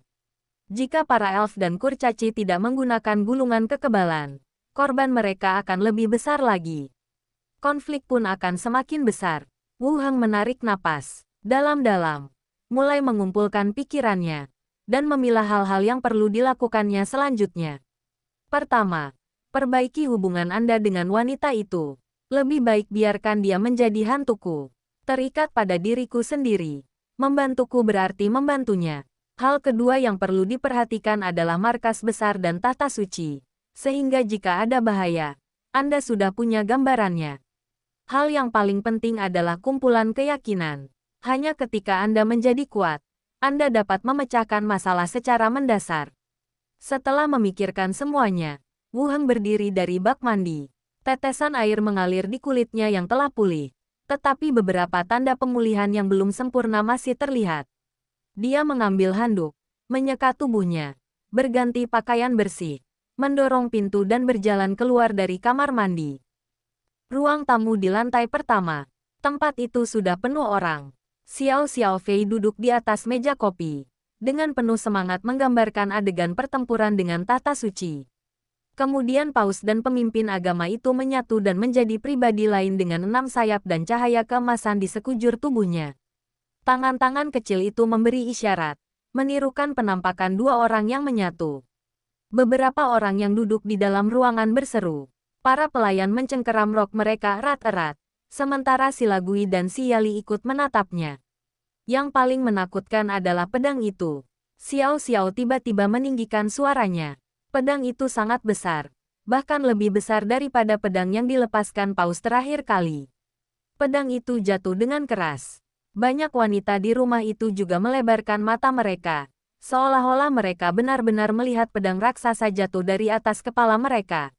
Jika para elf dan kurcaci tidak menggunakan gulungan kekebalan, korban mereka akan lebih besar lagi. Konflik pun akan semakin besar. Wu Heng menarik napas dalam-dalam, mulai mengumpulkan pikirannya, dan memilah hal-hal yang perlu dilakukannya selanjutnya. Pertama, Perbaiki hubungan Anda dengan wanita itu. Lebih baik biarkan dia menjadi hantuku. Terikat pada diriku sendiri. Membantuku berarti membantunya. Hal kedua yang perlu diperhatikan adalah markas besar dan tahta suci. Sehingga jika ada bahaya, Anda sudah punya gambarannya. Hal yang paling penting adalah kumpulan keyakinan. Hanya ketika Anda menjadi kuat, Anda dapat memecahkan masalah secara mendasar. Setelah memikirkan semuanya, Wu Heng berdiri dari bak mandi. Tetesan air mengalir di kulitnya yang telah pulih. Tetapi beberapa tanda pemulihan yang belum sempurna masih terlihat. Dia mengambil handuk, menyeka tubuhnya, berganti pakaian bersih, mendorong pintu dan berjalan keluar dari kamar mandi. Ruang tamu di lantai pertama. Tempat itu sudah penuh orang. Xiao Xiaofei duduk di atas meja kopi, dengan penuh semangat menggambarkan adegan pertempuran dengan tahta suci. Kemudian paus dan pemimpin agama itu menyatu dan menjadi pribadi lain dengan 6 sayap dan cahaya keemasan di sekujur tubuhnya. Tangan-tangan kecil itu memberi isyarat, menirukan penampakan dua orang yang menyatu. Beberapa orang yang duduk di dalam ruangan berseru. Para pelayan mencengkeram rok mereka erat-erat, sementara si Lagui dan si Yali ikut menatapnya. Yang paling menakutkan adalah pedang itu. Xiao Xiao tiba-tiba meninggikan suaranya. Pedang itu sangat besar, bahkan lebih besar daripada pedang yang dilepaskan paus terakhir kali. Pedang itu jatuh dengan keras. Banyak wanita di rumah itu juga melebarkan mata mereka, seolah-olah mereka benar-benar melihat pedang raksasa jatuh dari atas kepala mereka.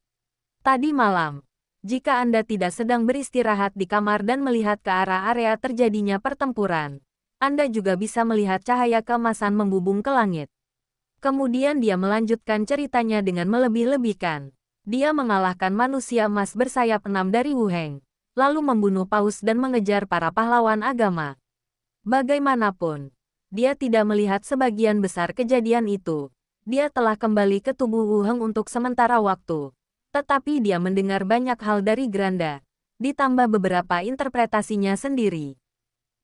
Tadi malam, jika Anda tidak sedang beristirahat di kamar dan melihat ke arah area terjadinya pertempuran, Anda juga bisa melihat cahaya keemasan membubung ke langit. Kemudian dia melanjutkan ceritanya dengan melebih-lebihkan. Dia mengalahkan manusia emas bersayap 6 dari Wu Heng, lalu membunuh paus dan mengejar para pahlawan agama. Bagaimanapun, dia tidak melihat sebagian besar kejadian itu. Dia telah kembali ke tubuh Wu Heng untuk sementara waktu. Tetapi dia mendengar banyak hal dari Granda, ditambah beberapa interpretasinya sendiri.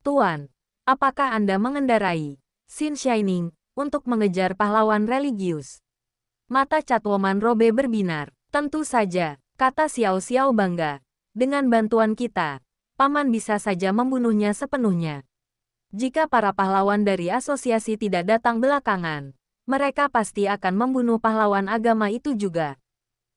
Tuan, apakah Anda mengendarai Sin Shining untuk mengejar pahlawan religius? Mata Catwoman Robe berbinar. Tentu saja, kata Xiao Xiao bangga. Dengan bantuan kita, Paman bisa saja membunuhnya sepenuhnya. Jika para pahlawan dari asosiasi tidak datang belakangan, mereka pasti akan membunuh pahlawan agama itu juga.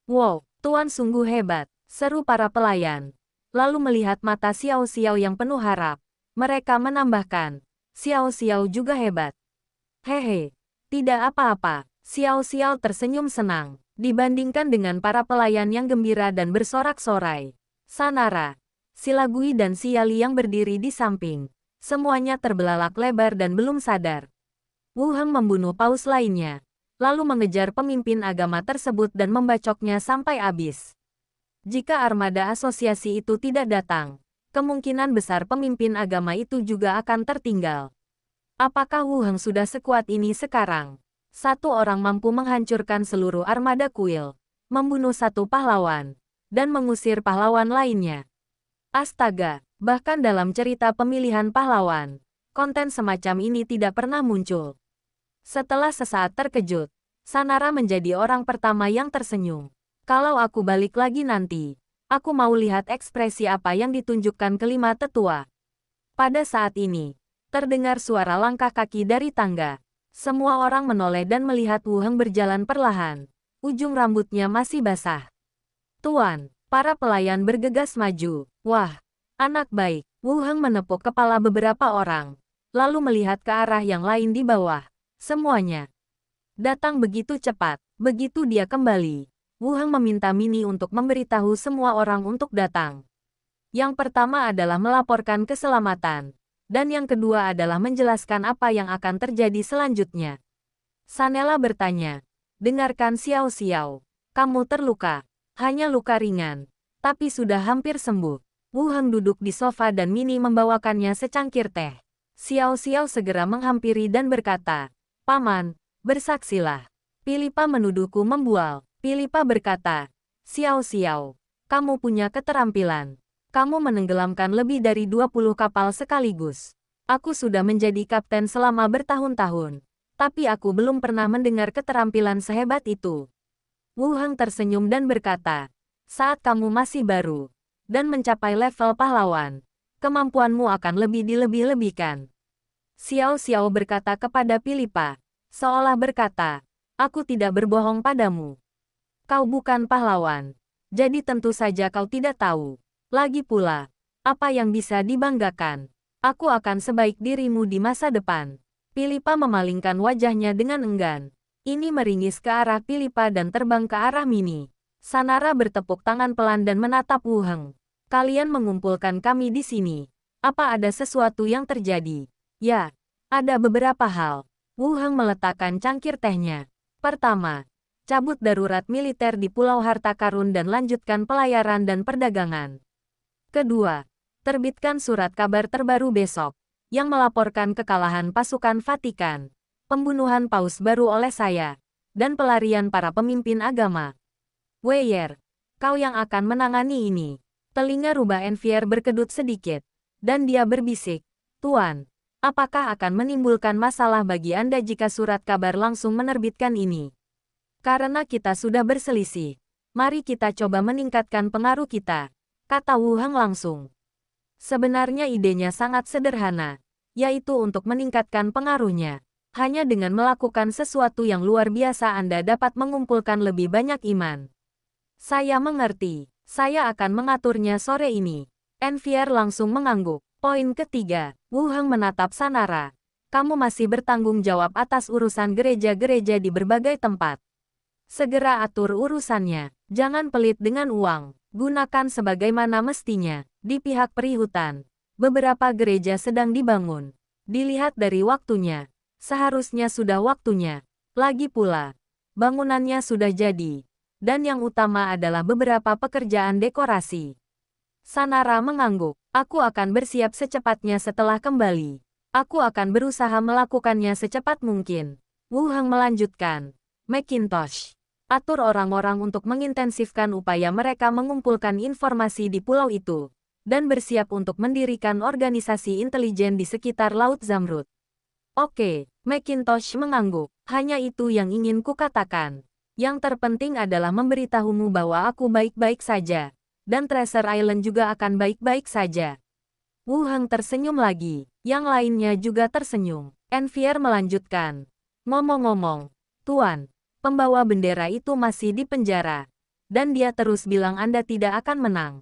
Wow, Tuan sungguh hebat, seru para pelayan. Lalu melihat mata Xiao Xiao yang penuh harap, mereka menambahkan, Xiao Xiao juga hebat. Hehe, tidak apa-apa. Xiao Xiao tersenyum senang, dibandingkan dengan para pelayan yang gembira dan bersorak-sorai. Sanara, si Lagui dan si Yali yang berdiri di samping, semuanya terbelalak lebar dan belum sadar. Wu Heng membunuh paus lainnya, lalu mengejar pemimpin agama tersebut dan membacoknya sampai habis. Jika armada asosiasi itu tidak datang, kemungkinan besar pemimpin agama itu juga akan tertinggal. Apakah Wu Heng sudah sekuat ini sekarang? Satu orang mampu menghancurkan seluruh armada kuil, membunuh satu pahlawan, dan mengusir pahlawan lainnya. Astaga, bahkan dalam cerita pemilihan pahlawan, konten semacam ini tidak pernah muncul. Setelah sesaat terkejut, Sanara menjadi orang pertama yang tersenyum. Kalau aku balik lagi nanti, aku mau lihat ekspresi apa yang ditunjukkan kelima tetua. Pada saat ini, terdengar suara langkah kaki dari tangga. Semua orang menoleh dan melihat Wu Heng berjalan perlahan. Ujung rambutnya masih basah. Tuan, para pelayan bergegas maju. Wah, anak baik. Wu Heng menepuk kepala beberapa orang, lalu melihat ke arah yang lain di bawah. Semuanya datang begitu cepat. Begitu dia kembali, Wu Heng meminta Mini untuk memberitahu semua orang untuk datang. Yang pertama adalah melaporkan keselamatan. Dan yang kedua adalah menjelaskan apa yang akan terjadi selanjutnya. Sanela bertanya, dengarkan Xiao Xiao, kamu terluka, hanya luka ringan, tapi sudah hampir sembuh. Wu Heng duduk di sofa dan Mini membawakannya secangkir teh. Xiao Xiao segera menghampiri dan berkata, Paman, bersaksilah. Pilipa menuduhku membual. Pilipa berkata, Xiao Xiao, kamu punya keterampilan. Kamu menenggelamkan lebih dari 20 kapal sekaligus. Aku sudah menjadi kapten selama bertahun-tahun, tapi aku belum pernah mendengar keterampilan sehebat itu. Wu Heng tersenyum dan berkata, saat kamu masih baru dan mencapai level pahlawan, kemampuanmu akan lebih dilebih-lebihkan. Xiao Xiao berkata kepada Philippa, seolah berkata, aku tidak berbohong padamu. Kau bukan pahlawan, jadi tentu saja kau tidak tahu. Lagi pula, apa yang bisa dibanggakan? Aku akan sebaik dirimu di masa depan. Philippa memalingkan wajahnya dengan enggan. Ini meringis ke arah Philippa dan terbang ke arah Mini. Sanara bertepuk tangan pelan dan menatap Wu Heng. Kalian mengumpulkan kami di sini. Apa ada sesuatu yang terjadi? Ya, ada beberapa hal. Wu Heng meletakkan cangkir tehnya. Pertama, cabut darurat militer di Pulau Harta Karun dan lanjutkan pelayaran dan perdagangan. Kedua, terbitkan surat kabar terbaru besok, yang melaporkan kekalahan pasukan Vatikan, pembunuhan paus baru oleh saya, dan pelarian para pemimpin agama. Weyer, kau yang akan menangani ini. Telinga rubah Envier berkedut sedikit, dan dia berbisik, Tuan, apakah akan menimbulkan masalah bagi Anda jika surat kabar langsung menerbitkan ini? Karena kita sudah berselisih, mari kita coba meningkatkan pengaruh kita, kata Wu Heng langsung. Sebenarnya idenya sangat sederhana, yaitu untuk meningkatkan pengaruhnya. Hanya dengan melakukan sesuatu yang luar biasa Anda dapat mengumpulkan lebih banyak iman. Saya mengerti. Saya akan mengaturnya sore ini. Envier langsung mengangguk. Poin ketiga, Wu Heng menatap Sanara. Kamu masih bertanggung jawab atas urusan gereja-gereja di berbagai tempat. Segera atur urusannya. Jangan pelit dengan uang. Gunakan sebagaimana mestinya. Di pihak perihutan, beberapa gereja sedang dibangun. Dilihat dari waktunya, seharusnya sudah waktunya. Lagi pula, bangunannya sudah jadi. Dan yang utama adalah beberapa pekerjaan dekorasi. Sanara mengangguk. Aku akan bersiap secepatnya setelah kembali. Aku akan berusaha melakukannya secepat mungkin. Wu Heng melanjutkan. Macintosh, atur orang-orang untuk mengintensifkan upaya mereka mengumpulkan informasi di pulau itu, dan bersiap untuk mendirikan organisasi intelijen di sekitar Laut Zamrud. Oke, Macintosh mengangguk. Hanya itu yang ingin kukatakan. Yang terpenting adalah memberitahumu bahwa aku baik-baik saja, dan Treasure Island juga akan baik-baik saja. Wu Heng tersenyum lagi, yang lainnya juga tersenyum. Envier melanjutkan. Ngomong-ngomong, Tuan, pembawa bendera itu masih di penjara, dan dia terus bilang Anda tidak akan menang.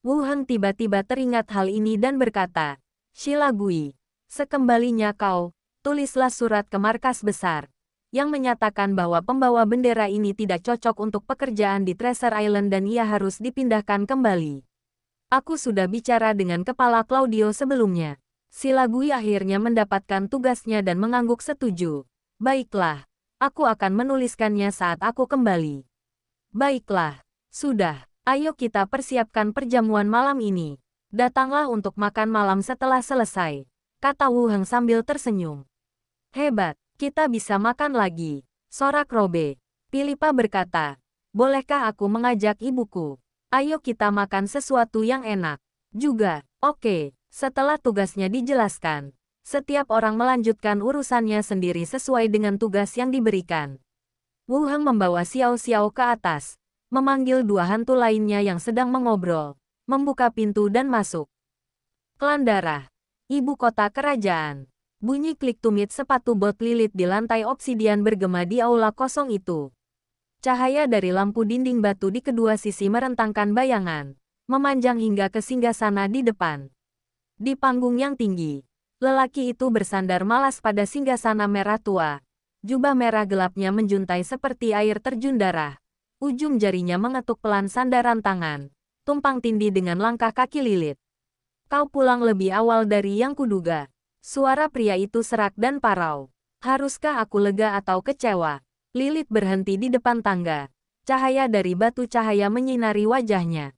Wu Heng tiba-tiba teringat hal ini dan berkata, Shila Gui, sekembalinya kau, tulislah surat ke markas besar, yang menyatakan bahwa pembawa bendera ini tidak cocok untuk pekerjaan di Treasure Island dan ia harus dipindahkan kembali. Aku sudah bicara dengan Kepala Claudio sebelumnya. Shila Gui akhirnya mendapatkan tugasnya dan mengangguk setuju. Baiklah, aku akan menuliskannya saat aku kembali. Baiklah, sudah, ayo kita persiapkan perjamuan malam ini. Datanglah untuk makan malam setelah selesai, kata Wu Heng sambil tersenyum. Hebat. Kita bisa makan lagi. Sorak Robe. Philippa berkata, bolehkah aku mengajak ibuku? Ayo kita makan sesuatu yang enak. Juga, oke. Setelah tugasnya dijelaskan, setiap orang melanjutkan urusannya sendiri sesuai dengan tugas yang diberikan. Wu Heng membawa Xiao Xiao ke atas, memanggil dua hantu lainnya yang sedang mengobrol, membuka pintu dan masuk. Klan Darah, ibu kota kerajaan. Bunyi klik tumit sepatu bot lilit di lantai obsidian bergema di aula kosong itu. Cahaya dari lampu dinding batu di kedua sisi merentangkan bayangan, memanjang hingga ke singgasana di depan. Di panggung yang tinggi, lelaki itu bersandar malas pada singgasana merah tua. Jubah merah gelapnya menjuntai seperti air terjun darah. Ujung jarinya mengetuk pelan sandaran tangan, tumpang tindih dengan langkah kaki lilit. Kau pulang lebih awal dari yang kuduga. Suara pria itu serak dan parau. Haruskah aku lega atau kecewa? Lilit berhenti di depan tangga. Cahaya dari batu cahaya menyinari wajahnya.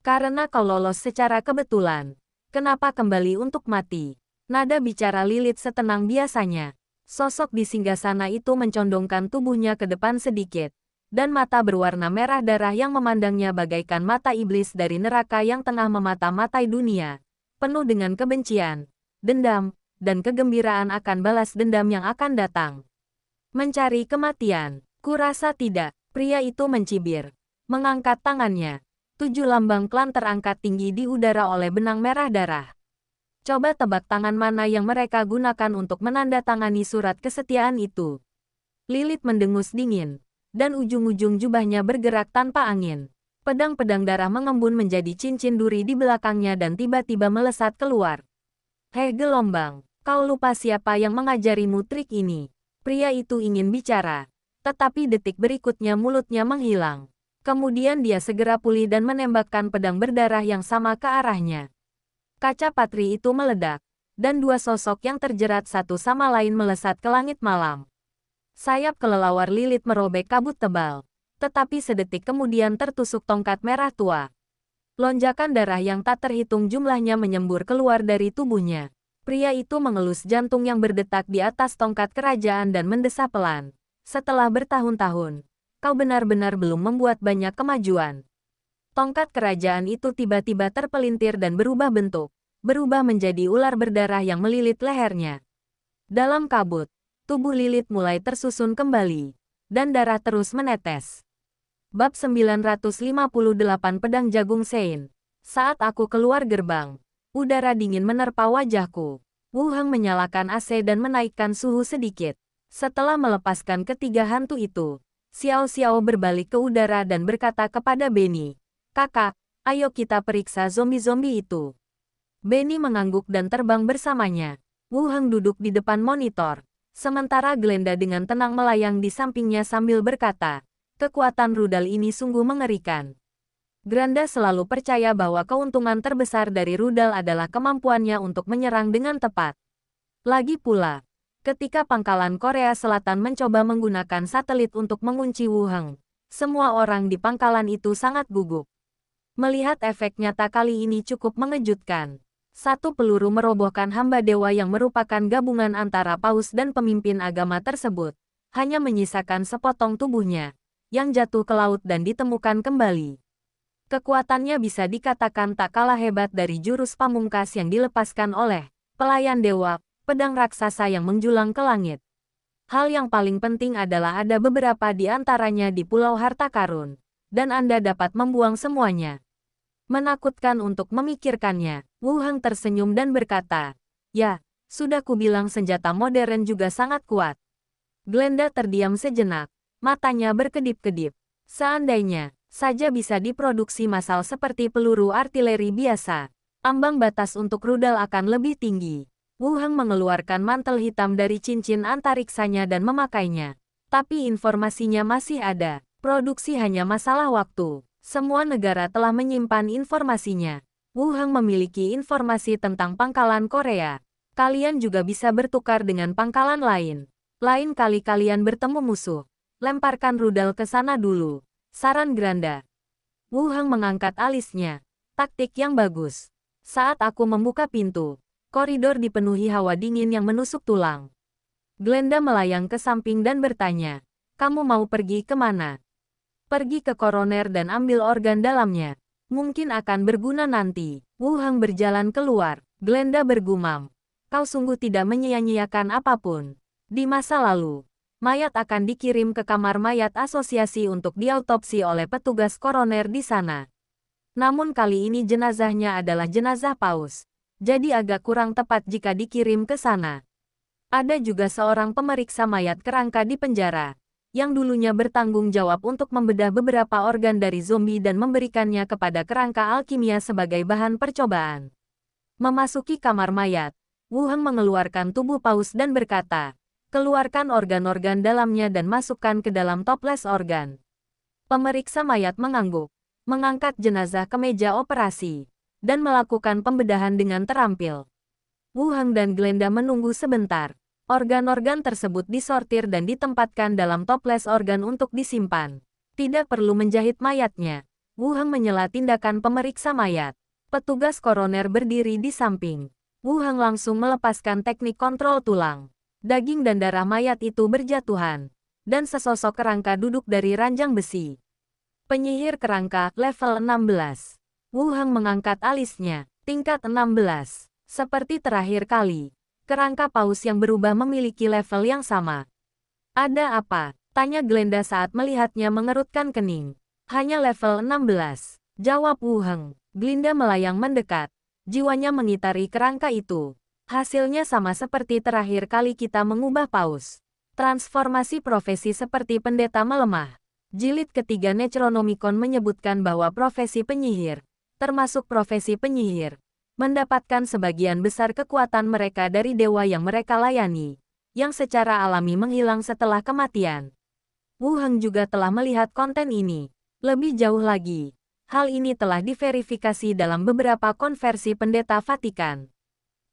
Karena kau lolos secara kebetulan. Kenapa kembali untuk mati? Nada bicara Lilit setenang biasanya. Sosok di singgasana itu mencondongkan tubuhnya ke depan sedikit. Dan mata berwarna merah darah yang memandangnya bagaikan mata iblis dari neraka yang tengah memata-matai dunia. Penuh dengan kebencian, dendam, dan kegembiraan akan balas dendam yang akan datang. Mencari kematian? Kurasa tidak. Pria itu mencibir. Mengangkat tangannya. 7 lambang klan terangkat tinggi di udara oleh benang merah darah. Coba tebak tangan mana yang mereka gunakan untuk menandatangani surat kesetiaan itu. Lilith mendengus dingin. Dan ujung-ujung jubahnya bergerak tanpa angin. Pedang-pedang darah mengembun menjadi cincin duri di belakangnya dan tiba-tiba melesat keluar. Hei gelombang, kau lupa siapa yang mengajarimu trik ini? Pria itu ingin bicara. Tetapi detik berikutnya mulutnya menghilang. Kemudian dia segera pulih dan menembakkan pedang berdarah yang sama ke arahnya. Kaca patri itu meledak. Dan dua sosok yang terjerat satu sama lain melesat ke langit malam. Sayap kelelawar Lilith merobek kabut tebal. Tetapi sedetik kemudian tertusuk tongkat merah tua. Lonjakan darah yang tak terhitung jumlahnya menyembur keluar dari tubuhnya. Pria itu mengelus jantung yang berdetak di atas tongkat kerajaan dan mendesah pelan. Setelah bertahun-tahun, kau benar-benar belum membuat banyak kemajuan. Tongkat kerajaan itu tiba-tiba terpelintir dan berubah bentuk. Berubah menjadi ular berdarah yang melilit lehernya. Dalam kabut, tubuh Lilith mulai tersusun kembali. Dan darah terus menetes. Bab 958 Pedang Jagung Sein. Saat aku keluar gerbang, udara dingin menerpa wajahku. Wu Heng menyalakan AC dan menaikkan suhu sedikit. Setelah melepaskan ketiga hantu itu, Xiao Xiao berbalik ke udara dan berkata kepada Benny, "Kakak, ayo kita periksa zombie-zombie itu." Benny mengangguk dan terbang bersamanya. Wu Heng duduk di depan monitor. Sementara Glenda dengan tenang melayang di sampingnya sambil berkata, "Kekuatan rudal ini sungguh mengerikan." Granda selalu percaya bahwa keuntungan terbesar dari rudal adalah kemampuannya untuk menyerang dengan tepat. Lagi pula, ketika pangkalan Korea Selatan mencoba menggunakan satelit untuk mengunci Wu Heng, semua orang di pangkalan itu sangat gugup. Melihat efek nyata kali ini cukup mengejutkan. Satu peluru merobohkan hamba dewa yang merupakan gabungan antara paus dan pemimpin agama tersebut, hanya menyisakan sepotong tubuhnya yang jatuh ke laut dan ditemukan kembali. Kekuatannya bisa dikatakan tak kalah hebat dari jurus pamungkas yang dilepaskan oleh pelayan dewa, pedang raksasa yang menjulang ke langit. Hal yang paling penting adalah ada beberapa di antaranya di Pulau Harta Karun, dan Anda dapat membuang semuanya. Menakutkan untuk memikirkannya. Wu Heng tersenyum dan berkata, "Ya, sudah kubilang senjata modern juga sangat kuat." Glenda terdiam sejenak. Matanya berkedip-kedip. Seandainya saja bisa diproduksi massal seperti peluru artileri biasa, ambang batas untuk rudal akan lebih tinggi. Wu Heng mengeluarkan mantel hitam dari cincin antariksanya dan memakainya. Tapi informasinya masih ada. Produksi hanya masalah waktu. Semua negara telah menyimpan informasinya. Wu Heng memiliki informasi tentang pangkalan Korea. Kalian juga bisa bertukar dengan pangkalan lain. Lain kali kalian bertemu musuh, lemparkan rudal ke sana dulu. Saran Granda. Wu Heng mengangkat alisnya. Taktik yang bagus. Saat aku membuka pintu, koridor dipenuhi hawa dingin yang menusuk tulang. Glenda melayang ke samping dan bertanya, "Kamu mau pergi kemana?" "Pergi ke koroner dan ambil organ dalamnya. Mungkin akan berguna nanti." Wu Heng berjalan keluar. Glenda bergumam, "Kau sungguh tidak menyia-nyiakan apapun. Di masa lalu, mayat akan dikirim ke kamar mayat asosiasi untuk diautopsi oleh petugas koroner di sana. Namun kali ini jenazahnya adalah jenazah paus. Jadi agak kurang tepat jika dikirim ke sana. Ada juga seorang pemeriksa mayat kerangka di penjara, yang dulunya bertanggung jawab untuk membedah beberapa organ dari zombie dan memberikannya kepada kerangka alkimia sebagai bahan percobaan." Memasuki kamar mayat, Wu Heng mengeluarkan tubuh paus dan berkata, "Keluarkan organ-organ dalamnya dan masukkan ke dalam toples organ." Pemeriksa mayat mengangguk, mengangkat jenazah ke meja operasi, dan melakukan pembedahan dengan terampil. Wu Heng dan Glenda menunggu sebentar. Organ-organ tersebut disortir dan ditempatkan dalam toples organ untuk disimpan. Tidak perlu menjahit mayatnya. Wu Heng menyela tindakan pemeriksa mayat. Petugas koroner berdiri di samping. Wu Heng langsung melepaskan teknik kontrol tulang. Daging dan darah mayat itu berjatuhan. Dan sesosok kerangka duduk dari ranjang besi. Penyihir kerangka, level 16. Wu Heng mengangkat alisnya. Tingkat 16. Seperti terakhir kali. Kerangka paus yang berubah memiliki level yang sama. "Ada apa?" Tanya Glenda saat melihatnya mengerutkan kening. Hanya level 16. Jawab Wu Heng. Glinda melayang mendekat. Jiwanya mengitari kerangka itu. Hasilnya sama seperti terakhir kali kita mengubah paus. Transformasi profesi seperti pendeta melemah. Jilid ketiga Necronomicon menyebutkan bahwa profesi penyihir, termasuk profesi penyihir, mendapatkan sebagian besar kekuatan mereka dari dewa yang mereka layani, yang secara alami menghilang setelah kematian. Wu Heng juga telah melihat konten ini. Lebih jauh lagi, hal ini telah diverifikasi dalam beberapa konversi pendeta Vatikan.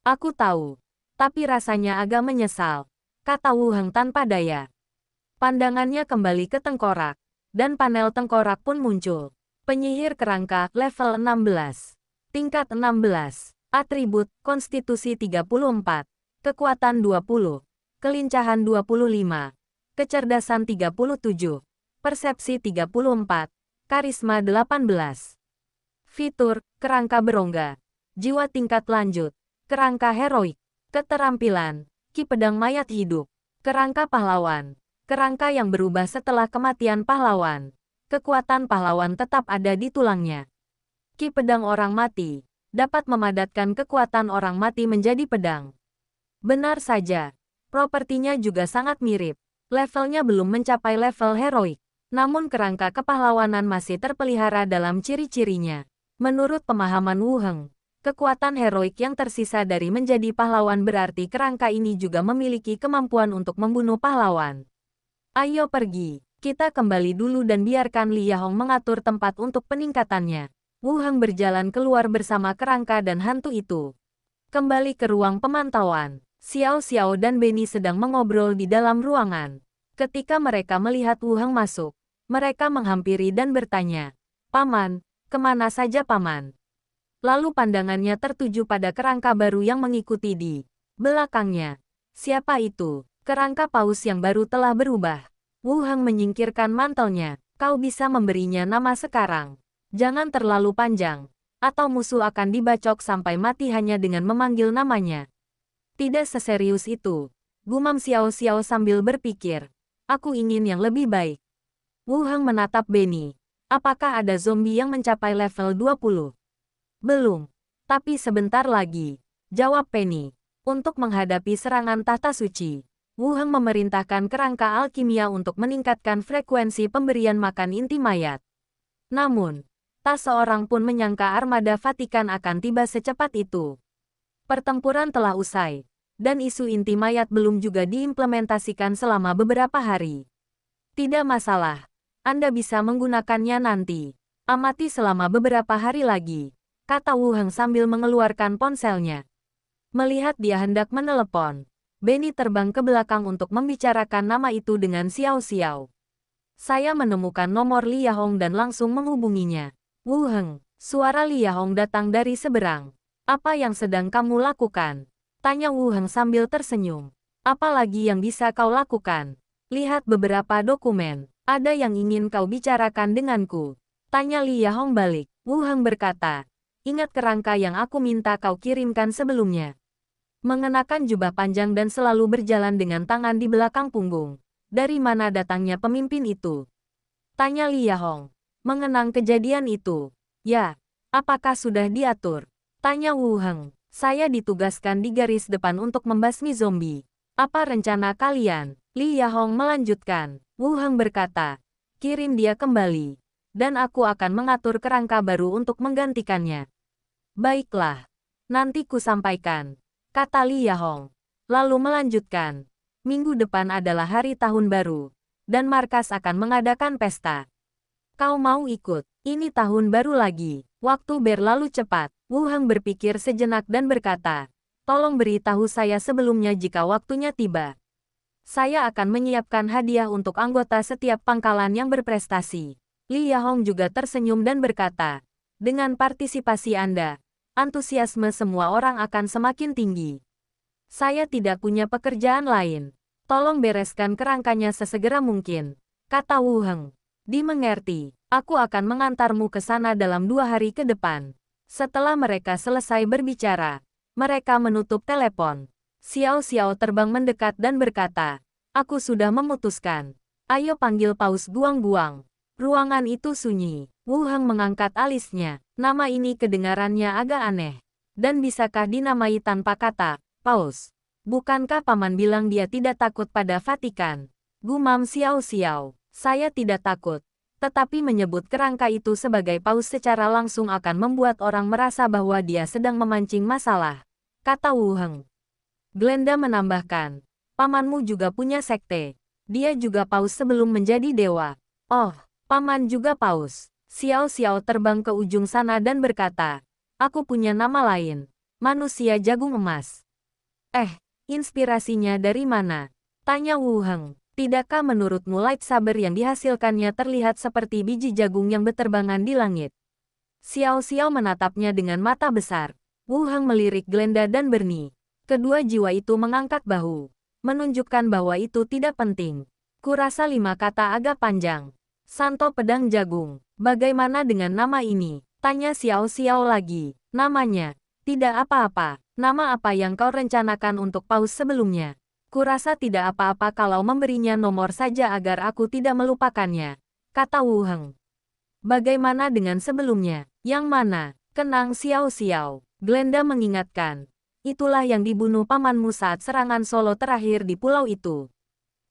Aku tahu, tapi rasanya agak menyesal, kata Wu Heng tanpa daya. Pandangannya kembali ke tengkorak, dan panel tengkorak pun muncul. Penyihir kerangka, level 16. Tingkat 16. Atribut, konstitusi 34. Kekuatan 20. Kelincahan 25. Kecerdasan 37. Persepsi 34. Karisma 18. Fitur, kerangka berongga. Jiwa tingkat lanjut. Kerangka heroik. Keterampilan, Ki Pedang Mayat Hidup. Kerangka pahlawan. Kerangka yang berubah setelah kematian pahlawan. Kekuatan pahlawan tetap ada di tulangnya. Ki Pedang Orang Mati. Dapat memadatkan kekuatan orang mati menjadi pedang. Benar saja. Propertinya juga sangat mirip. Levelnya belum mencapai level heroik. Namun kerangka kepahlawanan masih terpelihara dalam ciri-cirinya. Menurut pemahaman Wu Heng, kekuatan heroik yang tersisa dari menjadi pahlawan berarti kerangka ini juga memiliki kemampuan untuk membunuh pahlawan. Ayo pergi, kita kembali dulu dan biarkan Li Yahong mengatur tempat untuk peningkatannya. Wu Heng berjalan keluar bersama kerangka dan hantu itu. Kembali ke ruang pemantauan, Xiao Xiao dan Benny sedang mengobrol di dalam ruangan. Ketika mereka melihat Wu Heng masuk, mereka menghampiri dan bertanya, "Paman, kemana saja Paman?" Lalu pandangannya tertuju pada kerangka baru yang mengikuti di belakangnya. Siapa itu? Kerangka paus yang baru telah berubah. Wu Heng menyingkirkan mantelnya. Kau bisa memberinya nama sekarang. Jangan terlalu panjang, atau musuh akan dibacok sampai mati hanya dengan memanggil namanya. Tidak seserius itu, gumam Xiao Xiao sambil berpikir. Aku ingin yang lebih baik. Wu Heng menatap Benny. Apakah ada zombie yang mencapai level 20? Belum. Tapi sebentar lagi, jawab Penny. Untuk menghadapi serangan tahta suci, Wu Heng memerintahkan kerangka alkimia untuk meningkatkan frekuensi pemberian makan inti mayat. Namun, tak seorang pun menyangka armada Vatikan akan tiba secepat itu. Pertempuran telah usai, dan isu inti mayat belum juga diimplementasikan selama beberapa hari. Tidak masalah, Anda bisa menggunakannya nanti. Amati selama beberapa hari lagi, kata Wu Heng sambil mengeluarkan ponselnya. Melihat dia hendak menelepon, Benny terbang ke belakang untuk membicarakan nama itu dengan Xiao Xiao. Saya menemukan nomor Li Yahong dan langsung menghubunginya. Wu Heng, suara Li Yahong datang dari seberang. Apa yang sedang kamu lakukan? Tanya Wu Heng sambil tersenyum. Apa lagi yang bisa kau lakukan? Lihat beberapa dokumen. Ada yang ingin kau bicarakan denganku? Tanya Li Yahong balik. Wu Heng berkata, ingat kerangka yang aku minta kau kirimkan sebelumnya. Mengenakan jubah panjang dan selalu berjalan dengan tangan di belakang punggung. Dari mana datangnya pemimpin itu? Tanya Li Yahong. Mengenang kejadian itu. Ya, apakah sudah diatur? Tanya Wu Heng. Saya ditugaskan di garis depan untuk membasmi zombie. Apa rencana kalian? Li Yahong melanjutkan. Wu Heng berkata, kirim dia kembali. Dan aku akan mengatur kerangka baru untuk menggantikannya. Baiklah. Nanti ku sampaikan, kata Li Yahong. Lalu melanjutkan, minggu depan adalah hari tahun baru, dan markas akan mengadakan pesta. Kau mau ikut? Ini tahun baru lagi. Waktu berlalu cepat. Wu Heng berpikir sejenak dan berkata, tolong beritahu saya sebelumnya jika waktunya tiba. Saya akan menyiapkan hadiah untuk anggota setiap pangkalan yang berprestasi. Li Yahong juga tersenyum dan berkata, dengan partisipasi Anda, antusiasme semua orang akan semakin tinggi. Saya tidak punya pekerjaan lain. Tolong bereskan kerangkanya sesegera mungkin, kata Wu Heng. Dimengerti, aku akan mengantarmu ke sana dalam 2 hari ke depan. Setelah mereka selesai berbicara, mereka menutup telepon. Xiao Xiao terbang mendekat dan berkata, aku sudah memutuskan. Ayo panggil Paus Guang-Guang. Ruangan itu sunyi. Wu Heng mengangkat alisnya. Nama ini kedengarannya agak aneh. Dan bisakah dinamai tanpa kata, Paus? Bukankah paman bilang dia tidak takut pada Vatikan? Gumam Xiao Xiao. Saya tidak takut. Tetapi menyebut kerangka itu sebagai paus secara langsung akan membuat orang merasa bahwa dia sedang memancing masalah, kata Wu Heng. Glenda menambahkan, pamanmu juga punya sekte. Dia juga paus sebelum menjadi dewa. Oh, paman juga paus. Xiao Xiao terbang ke ujung sana dan berkata, aku punya nama lain, manusia jagung emas. Inspirasinya dari mana? Tanya Wu Heng. Tidakkah menurutmu lightsaber yang dihasilkannya terlihat seperti biji jagung yang berterbangan di langit? Xiao Xiao menatapnya dengan mata besar. Wu Heng melirik Glenda dan Bernie. Kedua jiwa itu mengangkat bahu, menunjukkan bahwa itu tidak penting. Kurasa 5 kata agak panjang. Santo Pedang Jagung. Bagaimana dengan nama ini? Tanya Xiao Xiao lagi. Namanya. Tidak apa-apa. Nama apa yang kau rencanakan untuk paus sebelumnya? Kurasa tidak apa-apa kalau memberinya nomor saja agar aku tidak melupakannya, kata Wu Heng. Bagaimana dengan sebelumnya? Yang mana? Kenang Xiao Xiao. Glenda mengingatkan. Itulah yang dibunuh pamanmu saat serangan Solo terakhir di pulau itu.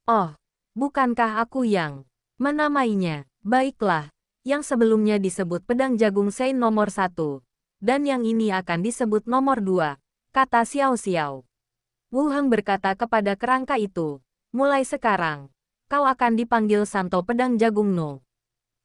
Oh, bukankah aku yang menamainya? Baiklah, yang sebelumnya disebut pedang jagung Sein nomor 1. Dan yang ini akan disebut nomor 2, kata Xiao Xiao. Wu Heng berkata kepada kerangka itu, mulai sekarang, kau akan dipanggil Santo Pedang Jagung No.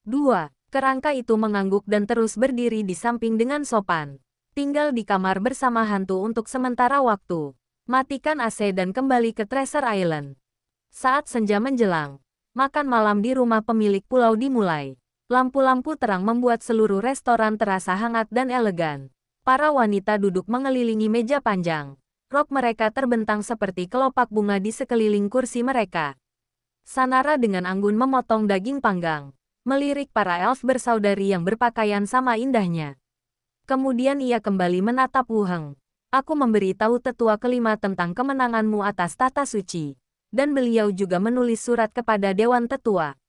2. Kerangka itu mengangguk dan terus berdiri di samping dengan sopan. Tinggal di kamar bersama hantu untuk sementara waktu. Matikan AC dan kembali ke Treasure Island. Saat senja menjelang, makan malam di rumah pemilik pulau dimulai. Lampu-lampu terang membuat seluruh restoran terasa hangat dan elegan. Para wanita duduk mengelilingi meja panjang. Rok mereka terbentang seperti kelopak bunga di sekeliling kursi mereka. Sanara dengan anggun memotong daging panggang, melirik para elf bersaudari yang berpakaian sama indahnya. Kemudian ia kembali menatap Wu Heng. Aku memberitahu tetua kelima tentang kemenanganmu atas tata suci. Dan beliau juga menulis surat kepada Dewan Tetua.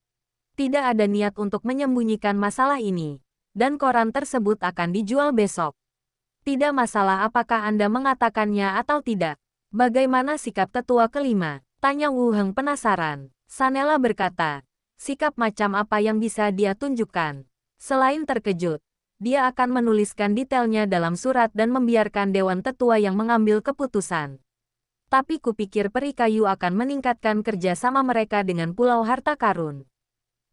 Tidak ada niat untuk menyembunyikan masalah ini. Dan koran tersebut akan dijual besok. Tidak masalah apakah Anda mengatakannya atau tidak. Bagaimana sikap tetua kelima? Tanya Wu Heng penasaran. Sanela berkata, sikap macam apa yang bisa dia tunjukkan? Selain terkejut, dia akan menuliskan detailnya dalam surat dan membiarkan Dewan Tetua yang mengambil keputusan. Tapi kupikir peri kayu akan meningkatkan kerjasama mereka dengan Pulau Harta Karun.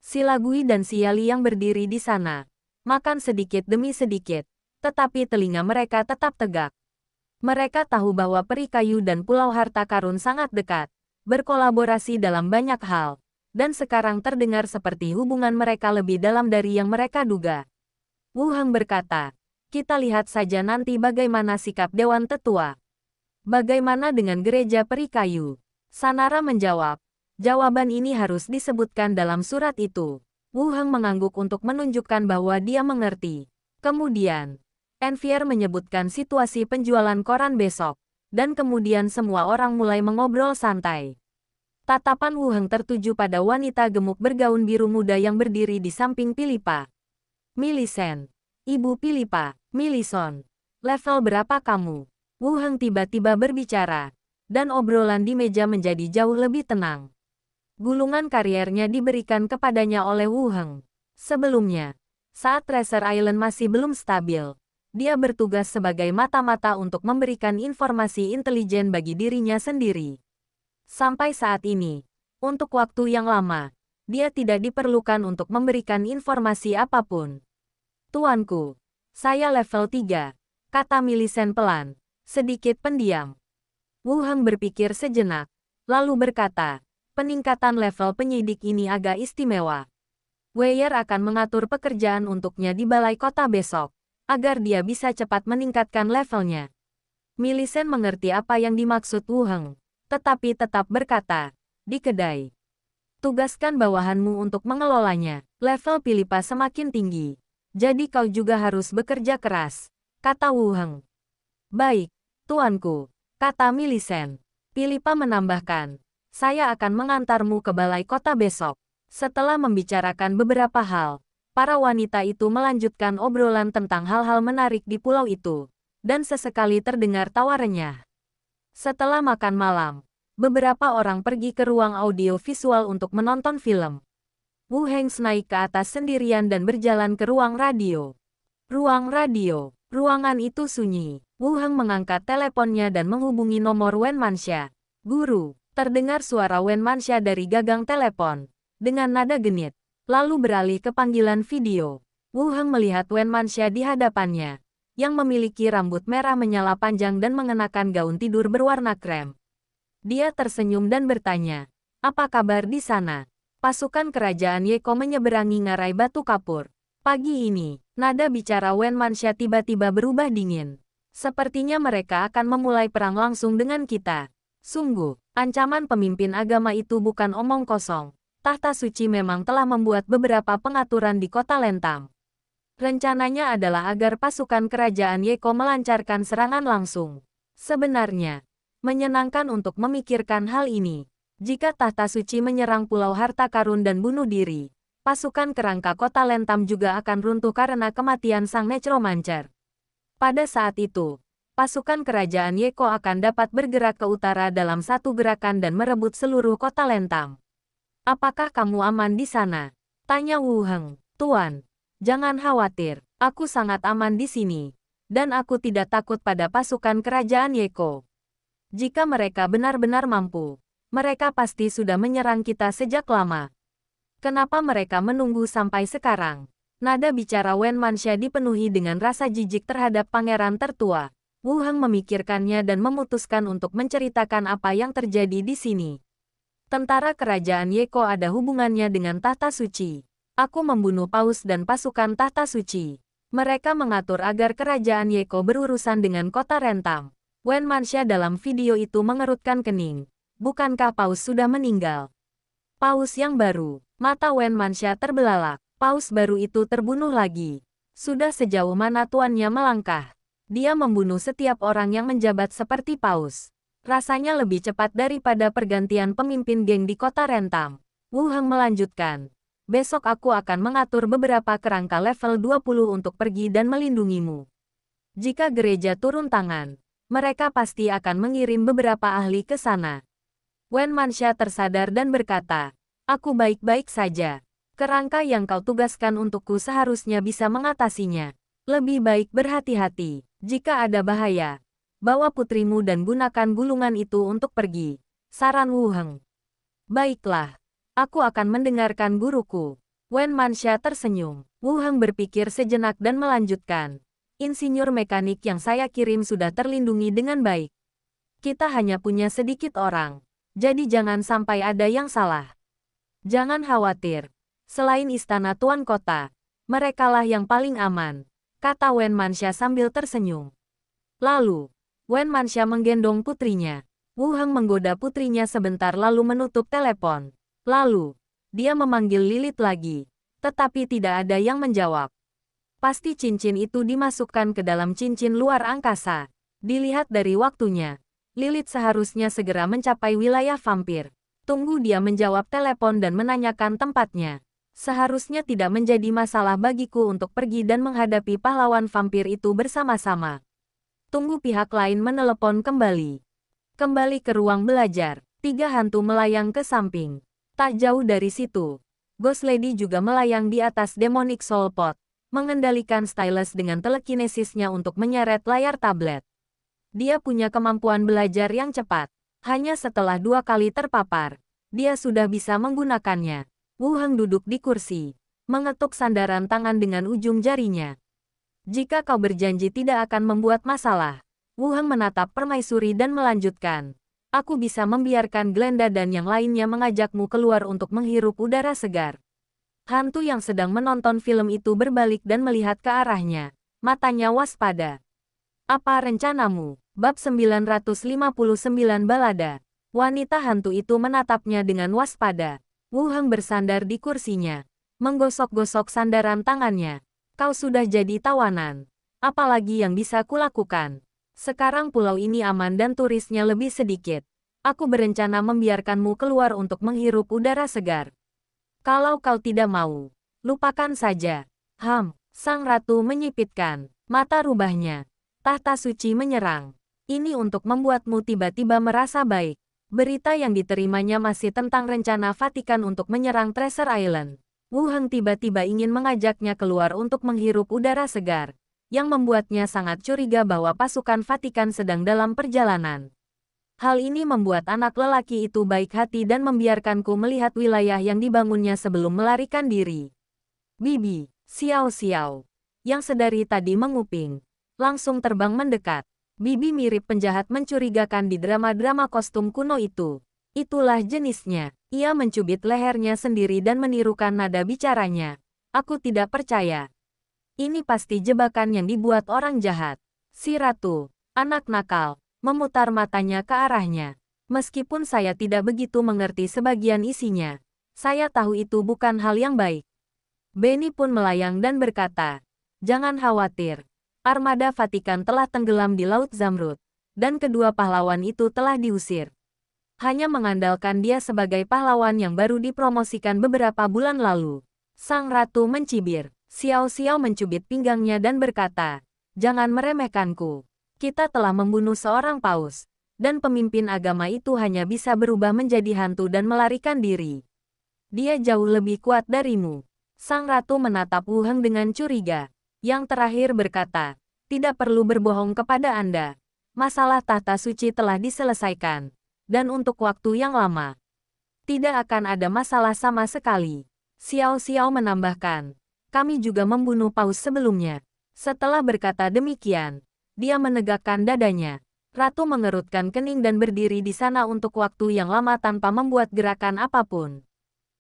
Silagui dan Siali yang berdiri di sana, makan sedikit demi sedikit. Tetapi telinga mereka tetap tegak. Mereka tahu bahwa peri kayu dan Pulau Harta Karun sangat dekat, berkolaborasi dalam banyak hal, dan sekarang terdengar seperti hubungan mereka lebih dalam dari yang mereka duga. Wu Heng berkata, kita lihat saja nanti bagaimana sikap Dewan Tetua. Bagaimana dengan gereja peri kayu? Sanara menjawab, jawaban ini harus disebutkan dalam surat itu. Wu Heng mengangguk untuk menunjukkan bahwa dia mengerti. Kemudian, Envier menyebutkan situasi penjualan koran besok, dan kemudian semua orang mulai mengobrol santai. Tatapan Wu Heng tertuju pada wanita gemuk bergaun biru muda yang berdiri di samping Philippa. Millicent. Ibu Philippa, Millicent. Level berapa kamu? Wu Heng tiba-tiba berbicara, dan obrolan di meja menjadi jauh lebih tenang. Gulungan kariernya diberikan kepadanya oleh Wu Heng. Sebelumnya, saat Treasure Island masih belum stabil, dia bertugas sebagai mata-mata untuk memberikan informasi intelijen bagi dirinya sendiri. Sampai saat ini, untuk waktu yang lama, dia tidak diperlukan untuk memberikan informasi apapun. Tuanku, saya level 3, kata Millicent pelan, sedikit pendiam. Wu Heng berpikir sejenak, lalu berkata, peningkatan level penyidik ini agak istimewa. Weyer akan mengatur pekerjaan untuknya di balai kota besok, agar dia bisa cepat meningkatkan levelnya. Millicent mengerti apa yang dimaksud Wu Heng, tetapi tetap berkata, di kedai. Tugaskan bawahanmu untuk mengelolanya. Level Philippa semakin tinggi, jadi kau juga harus bekerja keras, kata Wu Heng. Baik, tuanku, kata Millicent. Philippa menambahkan, Saya akan mengantarmu ke balai kota besok. Setelah membicarakan beberapa hal, para wanita itu melanjutkan obrolan tentang hal-hal menarik di pulau itu, dan sesekali terdengar tawa renyah. Setelah makan malam, beberapa orang pergi ke ruang audio visual untuk menonton film. Wu Heng naik ke atas sendirian dan berjalan ke ruang radio. Ruang radio. Ruangan itu sunyi. Wu Heng mengangkat teleponnya dan menghubungi nomor Wen Manxia. Guru, terdengar suara Wen Manxia dari gagang telepon. Dengan nada genit, lalu beralih ke panggilan video. Wu Heng melihat Wen Manxia di hadapannya, yang memiliki rambut merah menyala panjang dan mengenakan gaun tidur berwarna krem. Dia tersenyum dan bertanya, "Apa kabar di sana?" Pasukan kerajaan Yeko menyeberangi ngarai batu kapur. Pagi ini, nada bicara Wen Manxia tiba-tiba berubah dingin. Sepertinya mereka akan memulai perang langsung dengan kita. Sungguh, ancaman pemimpin agama itu bukan omong kosong. Tahta suci memang telah membuat beberapa pengaturan di kota Lentang. Rencananya adalah agar pasukan kerajaan Yeko melancarkan serangan langsung. Sebenarnya, menyenangkan untuk memikirkan hal ini. Jika tahta suci menyerang Pulau Harta Karun dan bunuh diri, pasukan kerangka kota Lentam juga akan runtuh karena kematian sang necromancer. Pada saat itu, pasukan kerajaan Yeko akan dapat bergerak ke utara dalam satu gerakan dan merebut seluruh kota Lentam. "Apakah kamu aman di sana?" tanya Wu Heng. "Tuan, jangan khawatir, aku sangat aman di sini, dan aku tidak takut pada pasukan kerajaan Yeko. Jika mereka benar-benar mampu, mereka pasti sudah menyerang kita sejak lama. Kenapa mereka menunggu sampai sekarang?" Nada bicara Wen Manxia dipenuhi dengan rasa jijik terhadap pangeran tertua. Wu Heng memikirkannya dan memutuskan untuk menceritakan apa yang terjadi di sini. "Tentara kerajaan Yeko ada hubungannya dengan tahta suci. Aku membunuh Paus dan pasukan tahta suci. Mereka mengatur agar kerajaan Yeko berurusan dengan kota Rentam." Wen Manxia dalam video itu mengerutkan kening. "Bukankah Paus sudah meninggal?" "Paus yang baru?" Mata Wen Manxia terbelalak. "Paus baru itu terbunuh lagi. Sudah sejauh mana tuannya melangkah? Dia membunuh setiap orang yang menjabat seperti Paus. Rasanya lebih cepat daripada pergantian pemimpin geng di kota Rentam." Wu Heng melanjutkan, "Besok aku akan mengatur beberapa kerangka level 20 untuk pergi dan melindungimu. Jika gereja turun tangan, mereka pasti akan mengirim beberapa ahli ke sana." Wen Manxia tersadar dan berkata, "Aku baik-baik saja. Kerangka yang kau tugaskan untukku seharusnya bisa mengatasinya. Lebih baik berhati-hati. Jika ada bahaya, bawa putrimu dan gunakan gulungan itu untuk pergi," saran Wu Heng. "Baiklah, aku akan mendengarkan guruku." Wen Manxia tersenyum. Wu Heng berpikir sejenak dan melanjutkan, "Insinyur mekanik yang saya kirim sudah terlindungi dengan baik. Kita hanya punya sedikit orang, jadi jangan sampai ada yang salah. Jangan khawatir. Selain istana Tuan Kota, merekalah yang paling aman," kata Wen Manxia sambil tersenyum. Lalu, Wen Manxia menggendong putrinya. Wu Heng menggoda putrinya sebentar lalu menutup telepon. Lalu, dia memanggil Lilith lagi, tetapi tidak ada yang menjawab. Pasti cincin itu dimasukkan ke dalam cincin luar angkasa. Dilihat dari waktunya, Lilith seharusnya segera mencapai wilayah vampir. Tunggu dia menjawab telepon dan menanyakan tempatnya. Seharusnya tidak menjadi masalah bagiku untuk pergi dan menghadapi pahlawan vampir itu bersama-sama. Tunggu pihak lain menelepon kembali. Kembali ke ruang belajar, 3 hantu melayang ke samping. Tak jauh dari situ, Ghost Lady juga melayang di atas Demonic Soul Pot, mengendalikan stylus dengan telekinesisnya untuk menyeret layar tablet. Dia punya kemampuan belajar yang cepat. Hanya setelah 2 kali terpapar, dia sudah bisa menggunakannya. Wu Heng duduk di kursi, mengetuk sandaran tangan dengan ujung jarinya. "Jika kau berjanji tidak akan membuat masalah," Wu Heng menatap permaisuri dan melanjutkan, "aku bisa membiarkan Glenda dan yang lainnya mengajakmu keluar untuk menghirup udara segar." Hantu yang sedang menonton film itu berbalik dan melihat ke arahnya. Matanya waspada. "Apa rencanamu?" Bab 959 Balada. Wanita hantu itu menatapnya dengan waspada. Wu Heng bersandar di kursinya, menggosok-gosok sandaran tangannya. "Kau sudah jadi tawanan. Apalagi yang bisa kulakukan? Sekarang pulau ini aman dan turisnya lebih sedikit. Aku berencana membiarkanmu keluar untuk menghirup udara segar. Kalau kau tidak mau, lupakan saja. Sang ratu menyipitkan mata rubahnya. Tahta suci menyerang. Ini untuk membuatmu tiba-tiba merasa baik. Berita yang diterimanya masih tentang rencana Vatikan untuk menyerang Treasure Island. Wu Heng tiba-tiba ingin mengajaknya keluar untuk menghirup udara segar, yang membuatnya sangat curiga bahwa pasukan Vatikan sedang dalam perjalanan. Hal ini membuat anak lelaki itu baik hati dan membiarkanku melihat wilayah yang dibangunnya sebelum melarikan diri. Bibi, Xiao, yang sedari tadi menguping, langsung terbang mendekat. Bibi mirip penjahat mencurigakan di drama-drama kostum kuno itu. Itulah jenisnya. Ia mencubit lehernya sendiri dan menirukan nada bicaranya. Aku tidak percaya. Ini pasti jebakan yang dibuat orang jahat. Si ratu, anak nakal, memutar matanya ke arahnya. Meskipun saya tidak begitu mengerti sebagian isinya, saya tahu itu bukan hal yang baik. Benny pun melayang dan berkata, "Jangan khawatir. Armada Vatikan telah tenggelam di Laut Zamrud, dan kedua pahlawan itu telah diusir. Hanya mengandalkan dia sebagai pahlawan yang baru dipromosikan beberapa bulan lalu." Sang ratu mencibir. Xiao mencubit pinggangnya dan berkata, "Jangan meremehkanku. Kita telah membunuh seorang paus, dan pemimpin agama itu hanya bisa berubah menjadi hantu dan melarikan diri. Dia jauh lebih kuat darimu." Sang ratu menatap Wu Heng dengan curiga. Yang terakhir berkata, "Tidak perlu berbohong kepada Anda. Masalah tahta suci telah diselesaikan, dan untuk waktu yang lama. Tidak akan ada masalah sama sekali." Xiao menambahkan, "Kami juga membunuh paus sebelumnya." Setelah berkata demikian, dia menegakkan dadanya. Ratu mengerutkan kening dan berdiri di sana untuk waktu yang lama tanpa membuat gerakan apapun.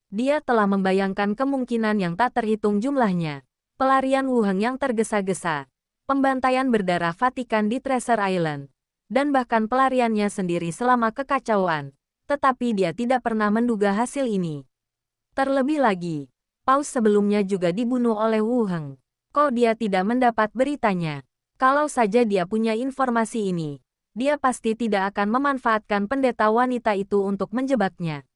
Dia telah membayangkan kemungkinan yang tak terhitung jumlahnya. Pelarian Wu Heng yang tergesa-gesa, pembantaian berdarah Vatikan di Treasure Island, dan bahkan pelariannya sendiri selama kekacauan. Tetapi dia tidak pernah menduga hasil ini. Terlebih lagi, paus sebelumnya juga dibunuh oleh Wu Heng. Kok dia tidak mendapat beritanya? Kalau saja dia punya informasi ini, dia pasti tidak akan memanfaatkan pendeta wanita itu untuk menjebaknya.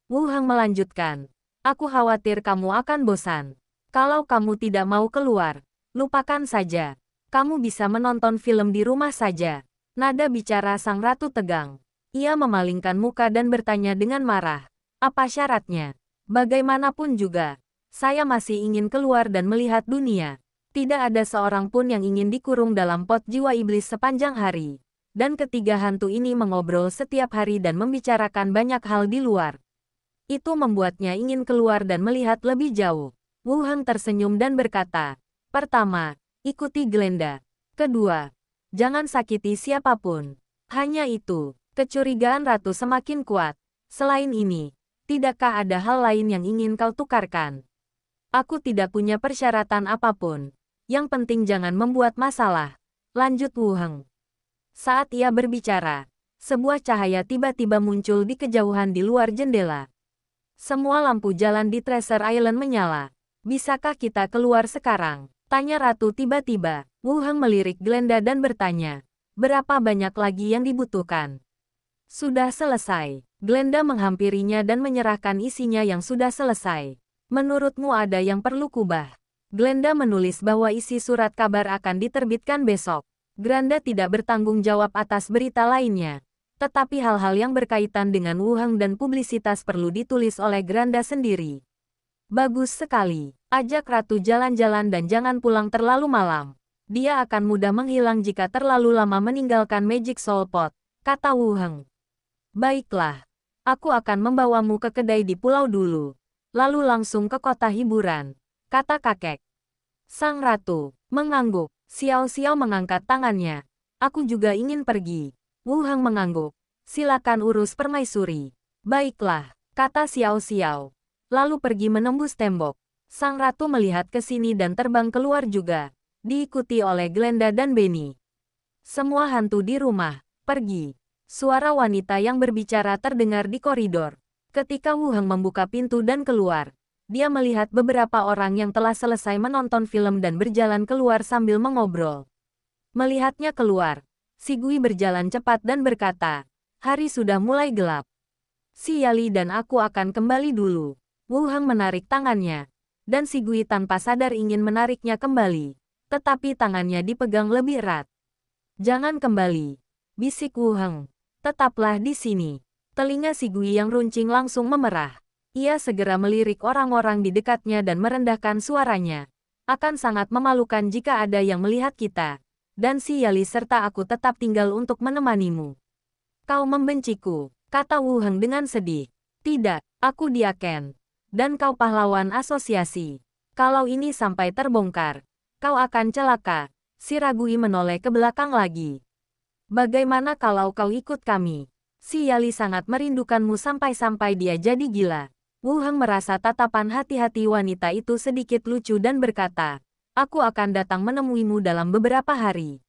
Wu Heng melanjutkan, "Aku khawatir kamu akan bosan. Kalau kamu tidak mau keluar, lupakan saja. Kamu bisa menonton film di rumah saja." Nada bicara sang ratu tegang. Ia memalingkan muka dan bertanya dengan marah, "Apa syaratnya? Bagaimanapun juga, saya masih ingin keluar dan melihat dunia. Tidak ada seorang pun yang ingin dikurung dalam pot jiwa iblis sepanjang hari." Dan ketiga hantu ini mengobrol setiap hari dan membicarakan banyak hal di luar. Itu membuatnya ingin keluar dan melihat lebih jauh. Wu Heng tersenyum dan berkata, "Pertama, ikuti Glenda. Kedua, jangan sakiti siapapun." Hanya itu, kecurigaan ratu semakin kuat. "Selain ini, tidakkah ada hal lain yang ingin kau tukarkan?" "Aku tidak punya persyaratan apapun. Yang penting jangan membuat masalah," lanjut Wu Heng. Saat ia berbicara, sebuah cahaya tiba-tiba muncul di kejauhan di luar jendela. Semua lampu jalan di Treasure Island menyala. "Bisakah kita keluar sekarang?" tanya ratu tiba-tiba. Wu Heng melirik Glenda dan bertanya, "Berapa banyak lagi yang dibutuhkan?" "Sudah selesai." Glenda menghampirinya dan menyerahkan isinya yang sudah selesai. "Menurutmu ada yang perlu kubah?" Glenda menulis bahwa isi surat kabar akan diterbitkan besok. Glenda tidak bertanggung jawab atas berita lainnya. Tetapi hal-hal yang berkaitan dengan Wu Heng dan publisitas perlu ditulis oleh Glenda sendiri. "Bagus sekali. Ajak ratu jalan-jalan dan jangan pulang terlalu malam. Dia akan mudah menghilang jika terlalu lama meninggalkan Magic Soul Pot," kata Wu Heng. "Baiklah. Aku akan membawamu ke kedai di pulau dulu. Lalu langsung ke kota hiburan," kata kakek. Sang ratu mengangguk. Xiao mengangkat tangannya. "Aku juga ingin pergi." Wu Heng mengangguk. "Silakan urus permaisuri." "Baiklah," kata Xiao. Lalu pergi menembus tembok. Sang ratu melihat ke sini dan terbang keluar juga, diikuti oleh Glenda dan Benny. Semua hantu di rumah pergi. Suara wanita yang berbicara terdengar di koridor. Ketika Wu Heng membuka pintu dan keluar, dia melihat beberapa orang yang telah selesai menonton film dan berjalan keluar sambil mengobrol. Melihatnya keluar, Si Gui berjalan cepat dan berkata, Hari sudah mulai gelap. Si Yali dan aku akan kembali dulu. Wu Heng menarik tangannya. Dan si Gui tanpa sadar ingin menariknya kembali. Tetapi tangannya dipegang lebih erat. Jangan kembali. Bisik Wu Heng. Tetaplah di sini. Telinga si Gui yang runcing langsung memerah. Ia segera melirik orang-orang di dekatnya dan merendahkan suaranya. Akan sangat memalukan jika ada yang melihat kita. Dan si Yali serta aku tetap tinggal untuk menemanimu. Kau membenciku, kata Wu Heng dengan sedih. Tidak, aku dia Ken. Dan kau pahlawan asosiasi. Kalau ini sampai terbongkar, kau akan celaka. Si Ragui menoleh ke belakang lagi. Bagaimana kalau kau ikut kami? Si Yali sangat merindukanmu sampai-sampai dia jadi gila. Wu Heng merasa tatapan hati-hati wanita itu sedikit lucu dan berkata, aku akan datang menemuimu dalam beberapa hari.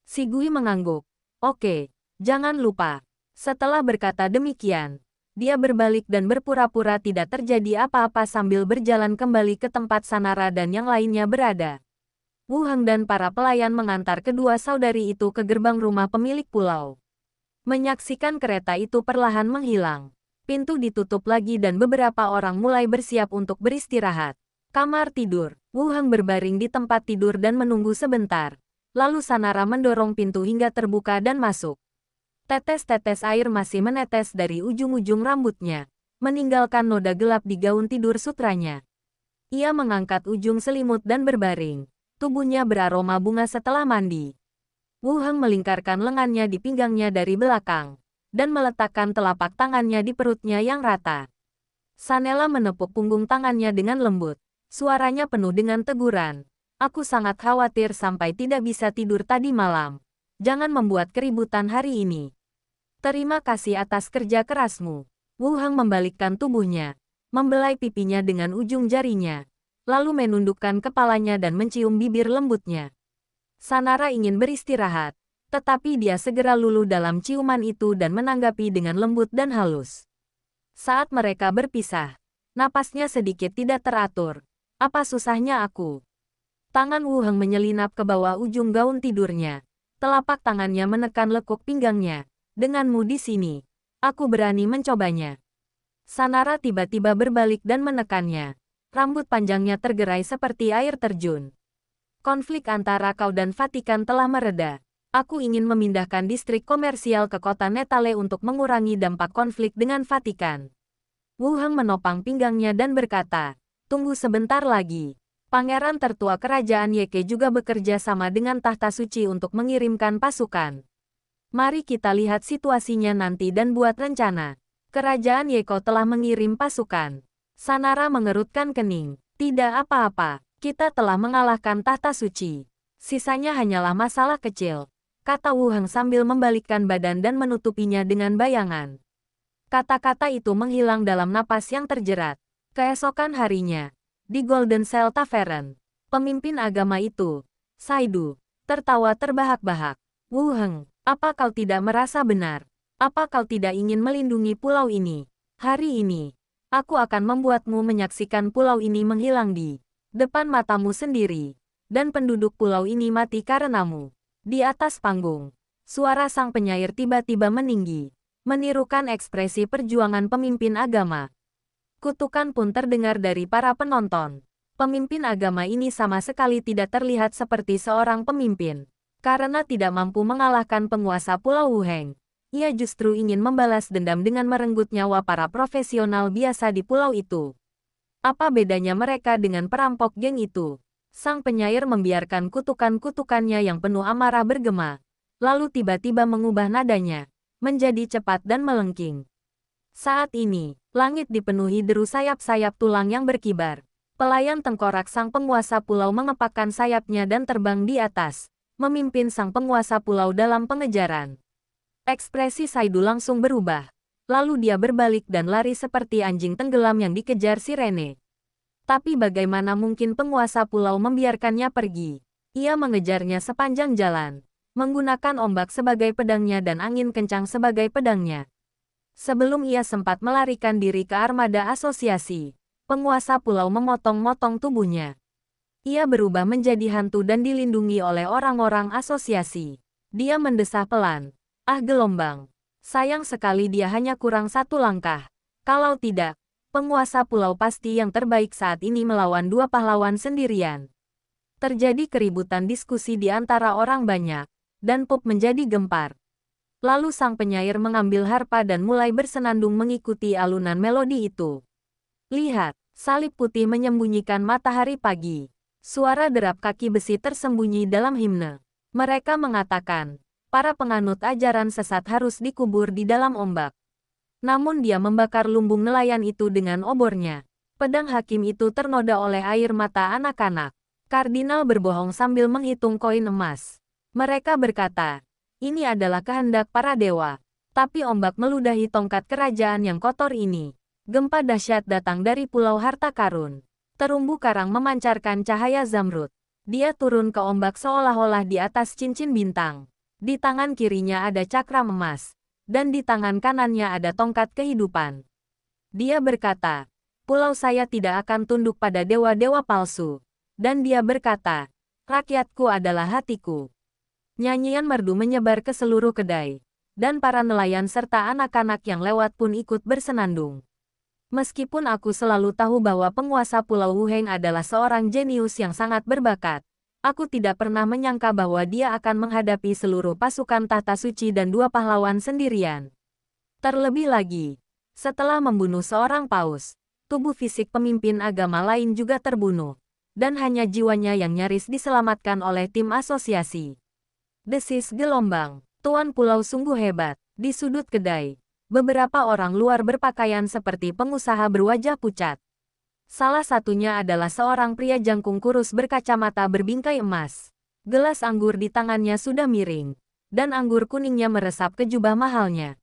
Si Gui mengangguk. Oke. Jangan lupa. Setelah berkata demikian, dia berbalik dan berpura-pura tidak terjadi apa-apa sambil berjalan kembali ke tempat Sanara dan yang lainnya berada. Wu Heng dan para pelayan mengantar kedua saudari itu ke gerbang rumah pemilik pulau. Menyaksikan kereta itu perlahan menghilang. Pintu ditutup lagi dan beberapa orang mulai bersiap untuk beristirahat. Kamar tidur. Wu Heng berbaring di tempat tidur dan menunggu sebentar. Lalu Sanara mendorong pintu hingga terbuka dan masuk. Tetes-tetes air masih menetes dari ujung-ujung rambutnya, meninggalkan noda gelap di gaun tidur sutranya. Ia mengangkat ujung selimut dan berbaring. Tubuhnya beraroma bunga setelah mandi. Wu Heng melingkarkan lengannya di pinggangnya dari belakang, dan meletakkan telapak tangannya di perutnya yang rata. Sanela menepuk punggung tangannya dengan lembut. Suaranya penuh dengan teguran. Aku sangat khawatir sampai tidak bisa tidur tadi malam. Jangan membuat keributan hari ini. Terima kasih atas kerja kerasmu. Wu Heng membalikkan tubuhnya, membelai pipinya dengan ujung jarinya, lalu menundukkan kepalanya dan mencium bibir lembutnya. Sanara ingin beristirahat, tetapi dia segera luluh dalam ciuman itu dan menanggapi dengan lembut dan halus. Saat mereka berpisah, napasnya sedikit tidak teratur. Apa susahnya aku? Tangan Wu Heng menyelinap ke bawah ujung gaun tidurnya. Telapak tangannya menekan lekuk pinggangnya. Denganmu di sini, aku berani mencobanya. Sanara tiba-tiba berbalik dan menekannya. Rambut panjangnya tergerai seperti air terjun. Konflik antara kau dan Vatikan telah mereda. Aku ingin memindahkan distrik komersial ke kota Netale untuk mengurangi dampak konflik dengan Vatikan. Wu Heng menopang pinggangnya dan berkata, tunggu sebentar lagi. Pangeran tertua kerajaan Yeke juga bekerja sama dengan tahta suci untuk mengirimkan pasukan. Mari kita lihat situasinya nanti dan buat rencana. Kerajaan Yeko telah mengirim pasukan. Sanara mengerutkan kening. Tidak apa-apa, kita telah mengalahkan tahta suci. Sisanya hanyalah masalah kecil, kata Wu Heng sambil membalikkan badan dan menutupinya dengan bayangan. Kata-kata itu menghilang dalam napas yang terjerat. Keesokan harinya, di Golden Cell Tavern, pemimpin agama itu, Saidu, tertawa terbahak-bahak. Wu Heng, apa kau tidak merasa benar? Apa kau tidak ingin melindungi pulau ini? Hari ini, aku akan membuatmu menyaksikan pulau ini menghilang di depan matamu sendiri. Dan penduduk pulau ini mati karenamu. Di atas panggung, suara sang penyair tiba-tiba meninggi, menirukan ekspresi perjuangan pemimpin agama. Kutukan pun terdengar dari para penonton. Pemimpin agama ini sama sekali tidak terlihat seperti seorang pemimpin. Karena tidak mampu mengalahkan penguasa Pulau Wu Heng, ia justru ingin membalas dendam dengan merenggut nyawa para profesional biasa di pulau itu. Apa bedanya mereka dengan perampok geng itu? Sang penyair membiarkan kutukan-kutukannya yang penuh amarah bergema, lalu tiba-tiba mengubah nadanya, menjadi cepat dan melengking. Saat ini, langit dipenuhi deru sayap-sayap tulang yang berkibar. Pelayan tengkorak sang penguasa pulau mengepakkan sayapnya dan terbang di atas, memimpin sang penguasa pulau dalam pengejaran. Ekspresi Saidu langsung berubah. Lalu dia berbalik dan lari seperti anjing tenggelam yang dikejar sirene. Tapi bagaimana mungkin penguasa pulau membiarkannya pergi? Ia mengejarnya sepanjang jalan, menggunakan ombak sebagai pedangnya dan angin kencang sebagai pedangnya. Sebelum ia sempat melarikan diri ke armada asosiasi, penguasa pulau memotong-motong tubuhnya. Ia berubah menjadi hantu dan dilindungi oleh orang-orang asosiasi. Dia mendesah pelan. Ah gelombang. Sayang sekali dia hanya kurang satu langkah. Kalau tidak, penguasa pulau pasti yang terbaik saat ini melawan dua pahlawan sendirian. Terjadi keributan diskusi di antara orang banyak, dan Pup menjadi gempar. Lalu sang penyair mengambil harpa dan mulai bersenandung mengikuti alunan melodi itu. Lihat, salib putih menyembunyikan matahari pagi. Suara derap kaki besi tersembunyi dalam himne. Mereka mengatakan, para penganut ajaran sesat harus dikubur di dalam ombak. Namun dia membakar lumbung nelayan itu dengan obornya. Pedang hakim itu ternoda oleh air mata anak-anak. Kardinal berbohong sambil menghitung koin emas. Mereka berkata, ini adalah kehendak para dewa. Tapi ombak meludahi tongkat kerajaan yang kotor ini. Gempa dahsyat datang dari pulau harta karun. Terumbu karang memancarkan cahaya zamrud. Dia turun ke ombak seolah-olah di atas cincin bintang. Di tangan kirinya ada cakram emas. Dan di tangan kanannya ada tongkat kehidupan. Dia berkata, pulau saya tidak akan tunduk pada dewa-dewa palsu. Dan dia berkata, rakyatku adalah hatiku. Nyanyian merdu menyebar ke seluruh kedai. Dan para nelayan serta anak-anak yang lewat pun ikut bersenandung. Meskipun aku selalu tahu bahwa penguasa Pulau Wuheng adalah seorang jenius yang sangat berbakat, aku tidak pernah menyangka bahwa dia akan menghadapi seluruh pasukan tahta suci dan dua pahlawan sendirian. Terlebih lagi, setelah membunuh seorang paus, tubuh fisik pemimpin agama lain juga terbunuh, dan hanya jiwanya yang nyaris diselamatkan oleh tim asosiasi. Desis gelombang, Tuan Pulau sungguh hebat. Di sudut kedai, beberapa orang luar berpakaian seperti pengusaha berwajah pucat. Salah satunya adalah seorang pria jangkung kurus berkacamata berbingkai emas. Gelas anggur di tangannya sudah miring, dan anggur kuningnya meresap ke jubah mahalnya.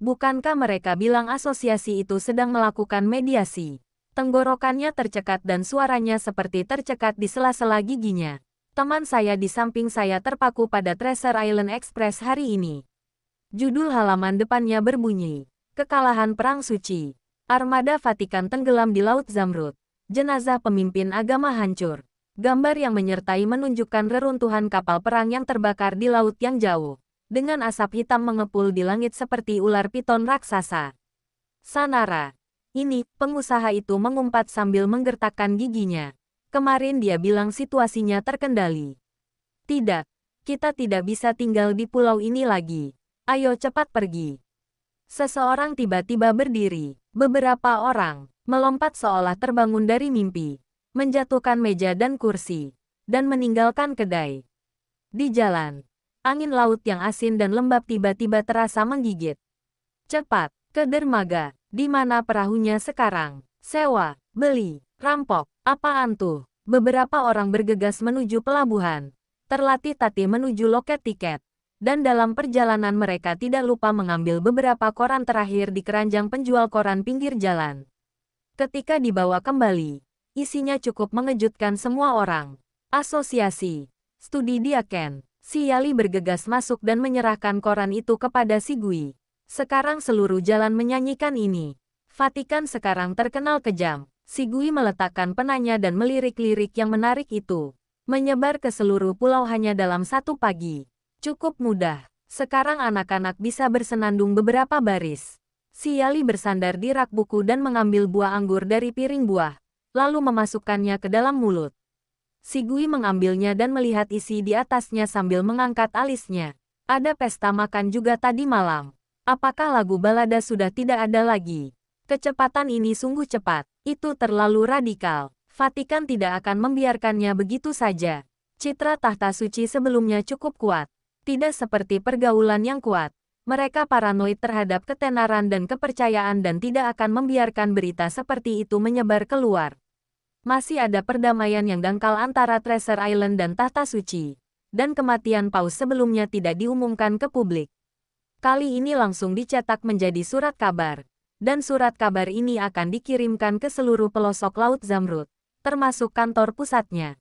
Bukankah mereka bilang asosiasi itu sedang melakukan mediasi? Tenggorokannya tercekat dan suaranya seperti tercekat di sela-sela giginya. Teman saya di samping saya terpaku pada Treasure Island Express hari ini. Judul halaman depannya berbunyi, Kekalahan Perang Suci. Armada Vatikan tenggelam di Laut Zamrud. Jenazah pemimpin agama hancur. Gambar yang menyertai menunjukkan reruntuhan kapal perang yang terbakar di laut yang jauh. Dengan asap hitam mengepul di langit seperti ular piton raksasa. Sanara. Ini, pengusaha itu mengumpat sambil menggertakkan giginya. Kemarin dia bilang situasinya terkendali. Tidak, kita tidak bisa tinggal di pulau ini lagi. Ayo cepat pergi. Seseorang tiba-tiba berdiri. Beberapa orang melompat seolah terbangun dari mimpi, menjatuhkan meja dan kursi, dan meninggalkan kedai. Di jalan, angin laut yang asin dan lembab tiba-tiba terasa menggigit. Cepat, ke dermaga. Di mana perahunya sekarang? Sewa, beli, rampok, apaan tuh? Beberapa orang bergegas menuju pelabuhan. Terlatih-tatih menuju loket tiket. Dan dalam perjalanan mereka tidak lupa mengambil beberapa koran terakhir di keranjang penjual koran pinggir jalan. Ketika dibawa kembali, isinya cukup mengejutkan semua orang. Asosiasi Studi Diaken. Si Yali bergegas masuk dan menyerahkan koran itu kepada si Gui. Sekarang seluruh jalan menyanyikan ini. Vatikan sekarang terkenal kejam. Si Gui meletakkan penanya dan melirik-lirik yang menarik itu. Menyebar ke seluruh pulau hanya dalam satu pagi. Cukup mudah. Sekarang anak-anak bisa bersenandung beberapa baris. Si Yali bersandar di rak buku dan mengambil buah anggur dari piring buah, lalu memasukkannya ke dalam mulut. Si Gui mengambilnya dan melihat isi di atasnya sambil mengangkat alisnya. Ada pesta makan juga tadi malam. Apakah lagu balada sudah tidak ada lagi? Kecepatan ini sungguh cepat. Itu terlalu radikal. Vatikan tidak akan membiarkannya begitu saja. Citra tahta suci sebelumnya cukup kuat. Tidak seperti pergaulan yang kuat. Mereka paranoid terhadap ketenaran dan kepercayaan dan tidak akan membiarkan berita seperti itu menyebar keluar. Masih ada perdamaian yang dangkal antara Treasure Island dan tahta suci. Dan kematian paus sebelumnya tidak diumumkan ke publik. Kali ini langsung dicetak menjadi surat kabar. Dan surat kabar ini akan dikirimkan ke seluruh pelosok Laut Zamrud, termasuk kantor pusatnya.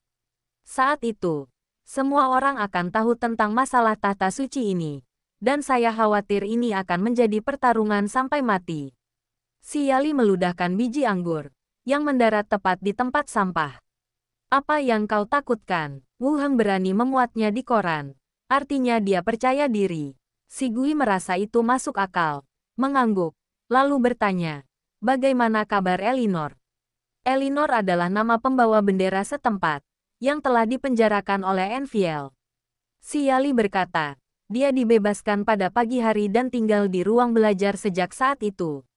Saat itu, semua orang akan tahu tentang masalah tahta suci ini. Dan saya khawatir ini akan menjadi pertarungan sampai mati. Si Yali meludahkan biji anggur, yang mendarat tepat di tempat sampah. Apa yang kau takutkan? Wu Heng berani memuatnya di koran. Artinya dia percaya diri. Si Gui merasa itu masuk akal. Mengangguk. Lalu bertanya, bagaimana kabar Elinor? Elinor adalah nama pembawa bendera setempat, yang telah dipenjarakan oleh Enfiel. Si Yali berkata, dia dibebaskan pada pagi hari dan tinggal di ruang belajar sejak saat itu.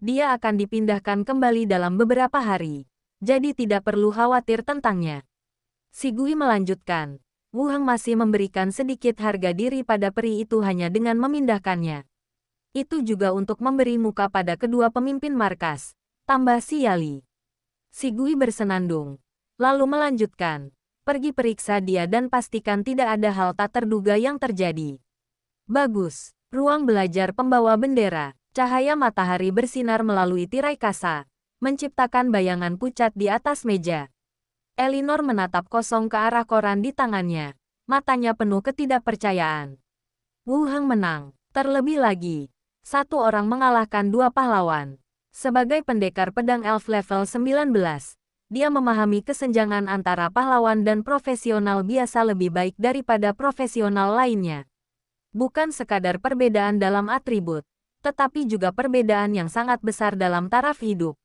Dia akan dipindahkan kembali dalam beberapa hari, jadi tidak perlu khawatir tentangnya. Si Gui melanjutkan, Wu Heng masih memberikan sedikit harga diri pada peri itu hanya dengan memindahkannya. Itu juga untuk memberi muka pada kedua pemimpin markas, tambah si Yali. Si Gui bersenandung, lalu melanjutkan, pergi periksa dia dan pastikan tidak ada hal tak terduga yang terjadi. Bagus, ruang belajar pembawa bendera, cahaya matahari bersinar melalui tirai kasa, menciptakan bayangan pucat di atas meja. Elinor menatap kosong ke arah koran di tangannya, matanya penuh ketidakpercayaan. Wu Heng menang, terlebih lagi. Satu orang mengalahkan dua pahlawan. Sebagai pendekar pedang elf level 19, dia memahami kesenjangan antara pahlawan dan profesional biasa lebih baik daripada profesional lainnya. Bukan sekadar perbedaan dalam atribut, tetapi juga perbedaan yang sangat besar dalam taraf hidup.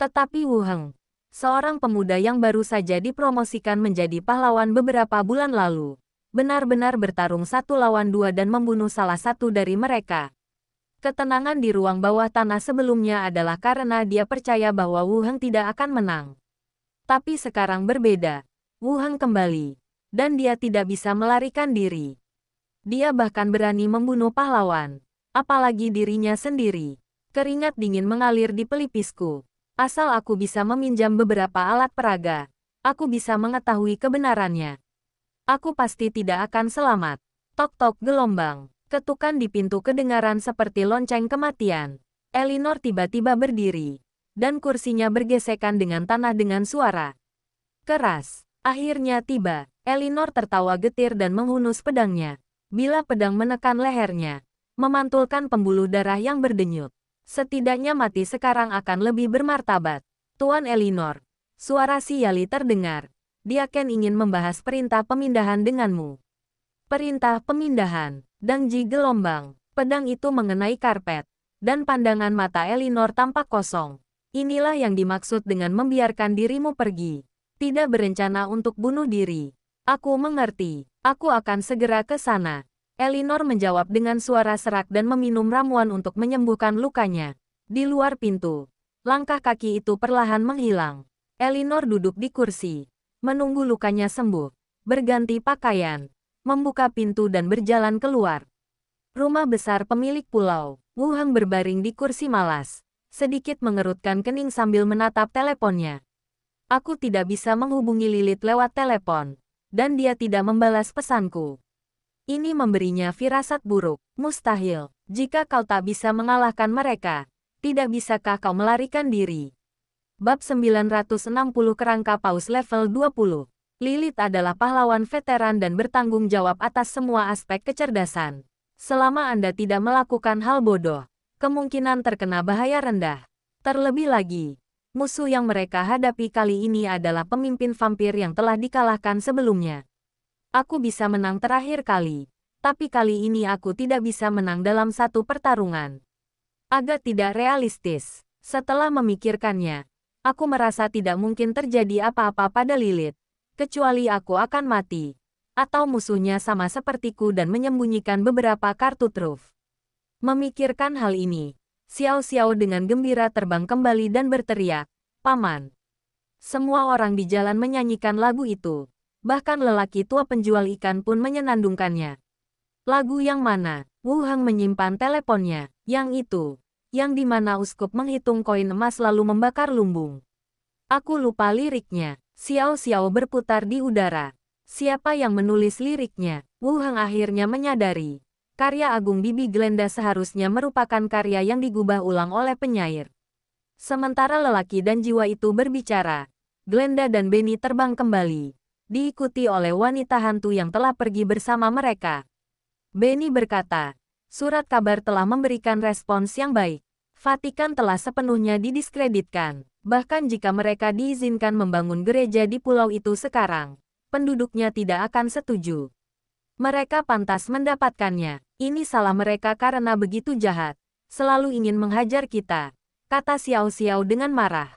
Tetapi Wu Heng, seorang pemuda yang baru saja dipromosikan menjadi pahlawan beberapa bulan lalu, benar-benar bertarung 1 lawan 2 dan membunuh salah satu dari mereka. Ketenangan di ruang bawah tanah sebelumnya adalah karena dia percaya bahwa Wu Heng tidak akan menang. Tapi sekarang berbeda. Wu Heng kembali, dan dia tidak bisa melarikan diri. Dia bahkan berani membunuh pahlawan, apalagi dirinya sendiri. Keringat dingin mengalir di pelipisku. Asal aku bisa meminjam beberapa alat peraga, aku bisa mengetahui kebenarannya. Aku pasti tidak akan selamat. Tok-tok gelombang. Ketukan di pintu kedengaran seperti lonceng kematian. Elinor tiba-tiba berdiri, dan kursinya bergesekan dengan tanah dengan suara keras. Akhirnya tiba. Elinor tertawa getir dan menghunus pedangnya. Bila pedang menekan lehernya, memantulkan pembuluh darah yang berdenyut. Setidaknya mati sekarang akan lebih bermartabat. Tuan Elinor, suara si Yali terdengar. Dia Ken ingin membahas perintah pemindahan denganmu. Perintah pemindahan. Dangji gelombang. Pedang itu mengenai karpet, dan pandangan mata Elinor tampak kosong. Inilah yang dimaksud dengan membiarkan dirimu pergi. Tidak berencana untuk bunuh diri. Aku mengerti. Aku akan segera ke sana. Elinor menjawab dengan suara serak dan meminum ramuan untuk menyembuhkan lukanya. Di luar pintu, langkah kaki itu perlahan menghilang. Elinor duduk di kursi, menunggu lukanya sembuh, berganti pakaian, membuka pintu dan berjalan keluar. Rumah besar pemilik pulau. Wu Heng berbaring di kursi malas, sedikit mengerutkan kening sambil menatap teleponnya. Aku tidak bisa menghubungi Lilith lewat telepon, dan dia tidak membalas pesanku. Ini memberinya firasat buruk. Mustahil. Jika kau tak bisa mengalahkan mereka, tidak bisakah kau melarikan diri? Bab 960 Kerangka Paus level 20. Lilith adalah pahlawan veteran dan bertanggung jawab atas semua aspek kecerdasan. Selama Anda tidak melakukan hal bodoh, kemungkinan terkena bahaya rendah. Terlebih lagi, musuh yang mereka hadapi kali ini adalah pemimpin vampir yang telah dikalahkan sebelumnya. Aku bisa menang terakhir kali, tapi kali ini aku tidak bisa menang dalam satu pertarungan. Agak tidak realistis. Setelah memikirkannya, aku merasa tidak mungkin terjadi apa-apa pada Lilith. Kecuali aku akan mati, atau musuhnya sama sepertiku dan menyembunyikan beberapa kartu truf. Memikirkan hal ini, Xiao Xiao dengan gembira terbang kembali dan berteriak, "Paman!" Semua orang di jalan menyanyikan lagu itu, bahkan lelaki tua penjual ikan pun menyenandungkannya. Lagu yang mana? Wu Heng menyimpan teleponnya, yang itu, yang dimana uskup menghitung koin emas lalu membakar lumbung. Aku lupa liriknya. Xiao Xiao berputar di udara. Siapa yang menulis liriknya? Wu Heng akhirnya menyadari. Karya agung Bibi Glenda seharusnya merupakan karya yang digubah ulang oleh penyair. Sementara lelaki dan jiwa itu berbicara, Glenda dan Benny terbang kembali, diikuti oleh wanita hantu yang telah pergi bersama mereka. Benny berkata, surat kabar telah memberikan respons yang baik. Vatikan telah sepenuhnya didiskreditkan. Bahkan jika mereka diizinkan membangun gereja di pulau itu sekarang, penduduknya tidak akan setuju. Mereka pantas mendapatkannya. Ini salah mereka karena begitu jahat. Selalu ingin menghajar kita, kata Xiao Xiao dengan marah.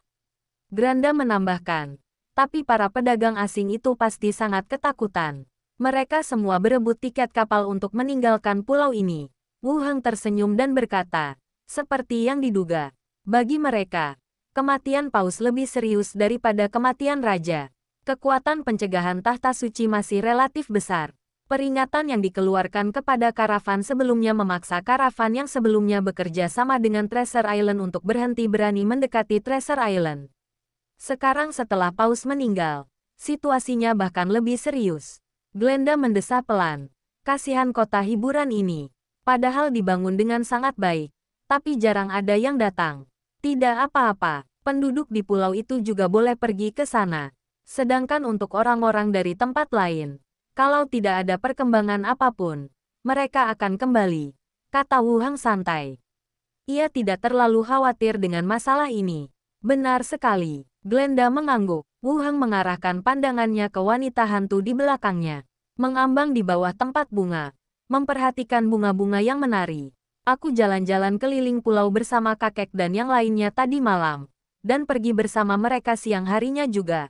Granda menambahkan, tapi para pedagang asing itu pasti sangat ketakutan. Mereka semua berebut tiket kapal untuk meninggalkan pulau ini. Wu Heng tersenyum dan berkata, seperti yang diduga. Bagi mereka, kematian paus lebih serius daripada kematian raja. Kekuatan pencegahan tahta suci masih relatif besar. Peringatan yang dikeluarkan kepada karavan sebelumnya memaksa karavan yang sebelumnya bekerja sama dengan Treasure Island untuk berhenti berani mendekati Treasure Island. Sekarang setelah paus meninggal, situasinya bahkan lebih serius. Glenda mendesah pelan. Kasihan kota hiburan ini. Padahal dibangun dengan sangat baik. Tapi jarang ada yang datang. Tidak apa-apa, penduduk di pulau itu juga boleh pergi ke sana. Sedangkan untuk orang-orang dari tempat lain, kalau tidak ada perkembangan apapun, mereka akan kembali, kata Wu Heng santai. Ia tidak terlalu khawatir dengan masalah ini. Benar sekali, Glenda mengangguk. Wu Heng mengarahkan pandangannya ke wanita hantu di belakangnya. Mengambang di bawah tempat bunga, memperhatikan bunga-bunga yang menari. Aku jalan-jalan keliling pulau bersama kakek dan yang lainnya tadi malam, dan pergi bersama mereka siang harinya juga.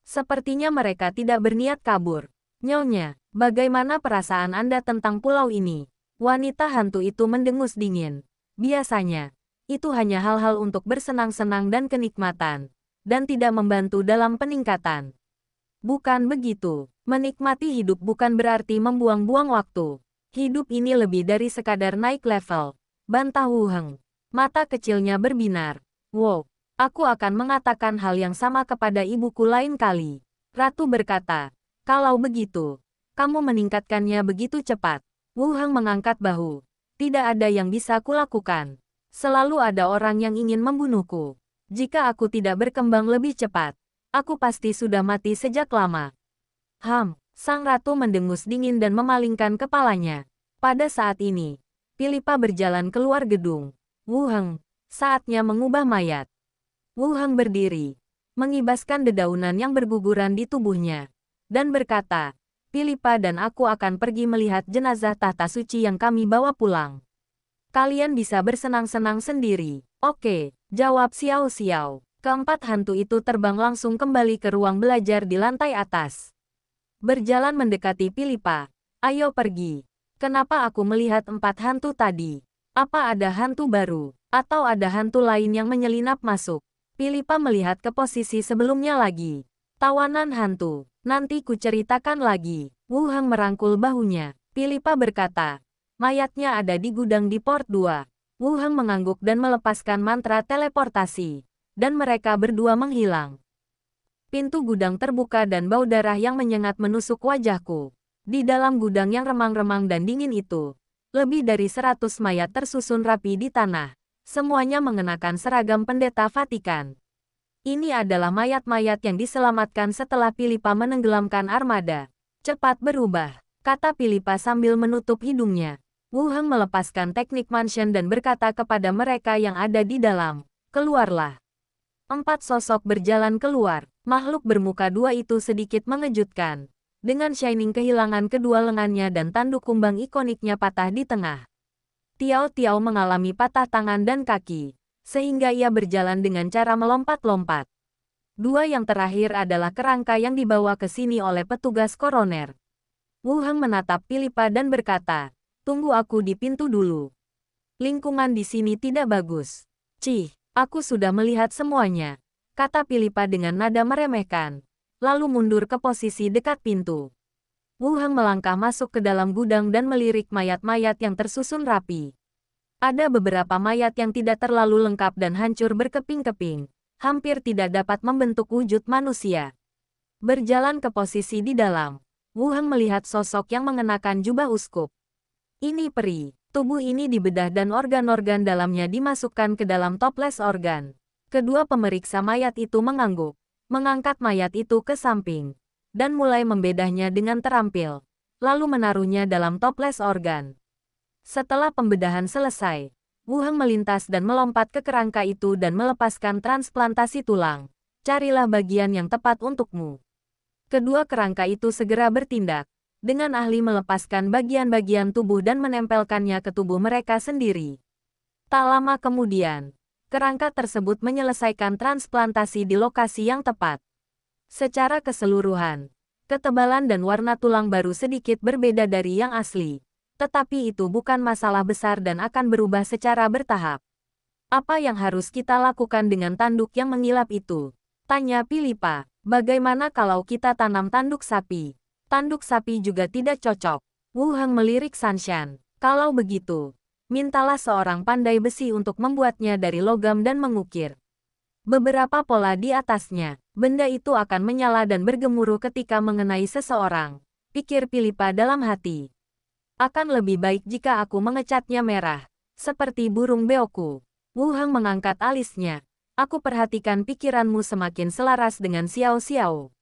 Sepertinya mereka tidak berniat kabur. Nyonya, bagaimana perasaan Anda tentang pulau ini? Wanita hantu itu mendengus dingin. Biasanya, itu hanya hal-hal untuk bersenang-senang dan kenikmatan, dan tidak membantu dalam peningkatan. Bukan begitu, menikmati hidup bukan berarti membuang-buang waktu. Hidup ini lebih dari sekadar naik level, bantah Wu Heng. Mata kecilnya berbinar. Wow, aku akan mengatakan hal yang sama kepada ibuku lain kali. Ratu berkata. Kalau begitu, kamu meningkatkannya begitu cepat. Wu Heng mengangkat bahu. Tidak ada yang bisa kulakukan. Selalu ada orang yang ingin membunuhku. Jika aku tidak berkembang lebih cepat, aku pasti sudah mati sejak lama. Sang ratu mendengus dingin dan memalingkan kepalanya. Pada saat ini, Philippa berjalan keluar gedung. Wu Heng, saatnya mengubah mayat. Wu Heng berdiri, mengibaskan dedaunan yang berguguran di tubuhnya, dan berkata, Philippa dan aku akan pergi melihat jenazah tahta suci yang kami bawa pulang. Kalian bisa bersenang-senang sendiri. Oke, jawab Xiao Xiao. Keempat hantu itu terbang langsung kembali ke ruang belajar di lantai atas. Berjalan mendekati Philippa. Ayo pergi. Kenapa aku melihat 4 hantu tadi? Apa ada hantu baru? Atau ada hantu lain yang menyelinap masuk? Philippa melihat ke posisi sebelumnya lagi. Tawanan hantu. Nanti kuceritakan lagi. Wu Heng merangkul bahunya. Philippa berkata, mayatnya ada di gudang di Port 2. Wu Heng mengangguk dan melepaskan mantra teleportasi. Dan mereka berdua menghilang. Pintu gudang terbuka dan bau darah yang menyengat menusuk wajahku. Di dalam gudang yang remang-remang dan dingin itu, lebih dari 100 mayat tersusun rapi di tanah. Semuanya mengenakan seragam pendeta Vatikan. Ini adalah mayat-mayat yang diselamatkan setelah Philippa menenggelamkan armada. Cepat berubah, kata Philippa sambil menutup hidungnya. Wu Heng melepaskan teknik mansion dan berkata kepada mereka yang ada di dalam, keluarlah. 4 sosok berjalan keluar. Makhluk bermuka 2 itu sedikit mengejutkan. Dengan Shining kehilangan kedua lengannya dan tanduk kumbang ikoniknya patah di tengah. Tiao Tiao mengalami patah tangan dan kaki, sehingga ia berjalan dengan cara melompat-lompat. 2 yang terakhir adalah kerangka yang dibawa ke sini oleh petugas koroner. Wu Heng menatap Philippa dan berkata, tunggu aku di pintu dulu. Lingkungan di sini tidak bagus. Cih, aku sudah melihat semuanya, kata Philippa dengan nada meremehkan. Lalu mundur ke posisi dekat pintu. Wu Heng melangkah masuk ke dalam gudang dan melirik mayat-mayat yang tersusun rapi. Ada beberapa mayat yang tidak terlalu lengkap dan hancur berkeping-keping, hampir tidak dapat membentuk wujud manusia. Berjalan ke posisi di dalam, Wu Heng melihat sosok yang mengenakan jubah uskup. Ini peri, tubuh ini dibedah dan organ-organ dalamnya dimasukkan ke dalam toples organ. Kedua pemeriksa mayat itu mengangguk. Mengangkat mayat itu ke samping, dan mulai membedahnya dengan terampil, lalu menaruhnya dalam toples organ. Setelah pembedahan selesai, Wu Heng melintas dan melompat ke kerangka itu dan melepaskan transplantasi tulang. Carilah bagian yang tepat untukmu. Kedua kerangka itu segera bertindak. dengan ahli melepaskan bagian-bagian tubuh dan menempelkannya ke tubuh mereka sendiri. Tak lama kemudian, kerangka tersebut menyelesaikan transplantasi di lokasi yang tepat. Secara keseluruhan, ketebalan dan warna tulang baru sedikit berbeda dari yang asli. Tetapi itu bukan masalah besar dan akan berubah secara bertahap. Apa yang harus kita lakukan dengan tanduk yang mengilap itu? Tanya Philippa. Bagaimana kalau kita tanam tanduk sapi? Tanduk sapi juga tidak cocok. Wu Heng melirik Sanshan. Kalau begitu, mintalah seorang pandai besi untuk membuatnya dari logam dan mengukir beberapa pola di atasnya. Benda itu akan menyala dan bergemuruh ketika mengenai seseorang, pikir Philippa dalam hati. Akan lebih baik jika aku mengecatnya merah, seperti burung beoku. Wu Heng mengangkat alisnya. Aku perhatikan pikiranmu semakin selaras dengan Xiao Xiao.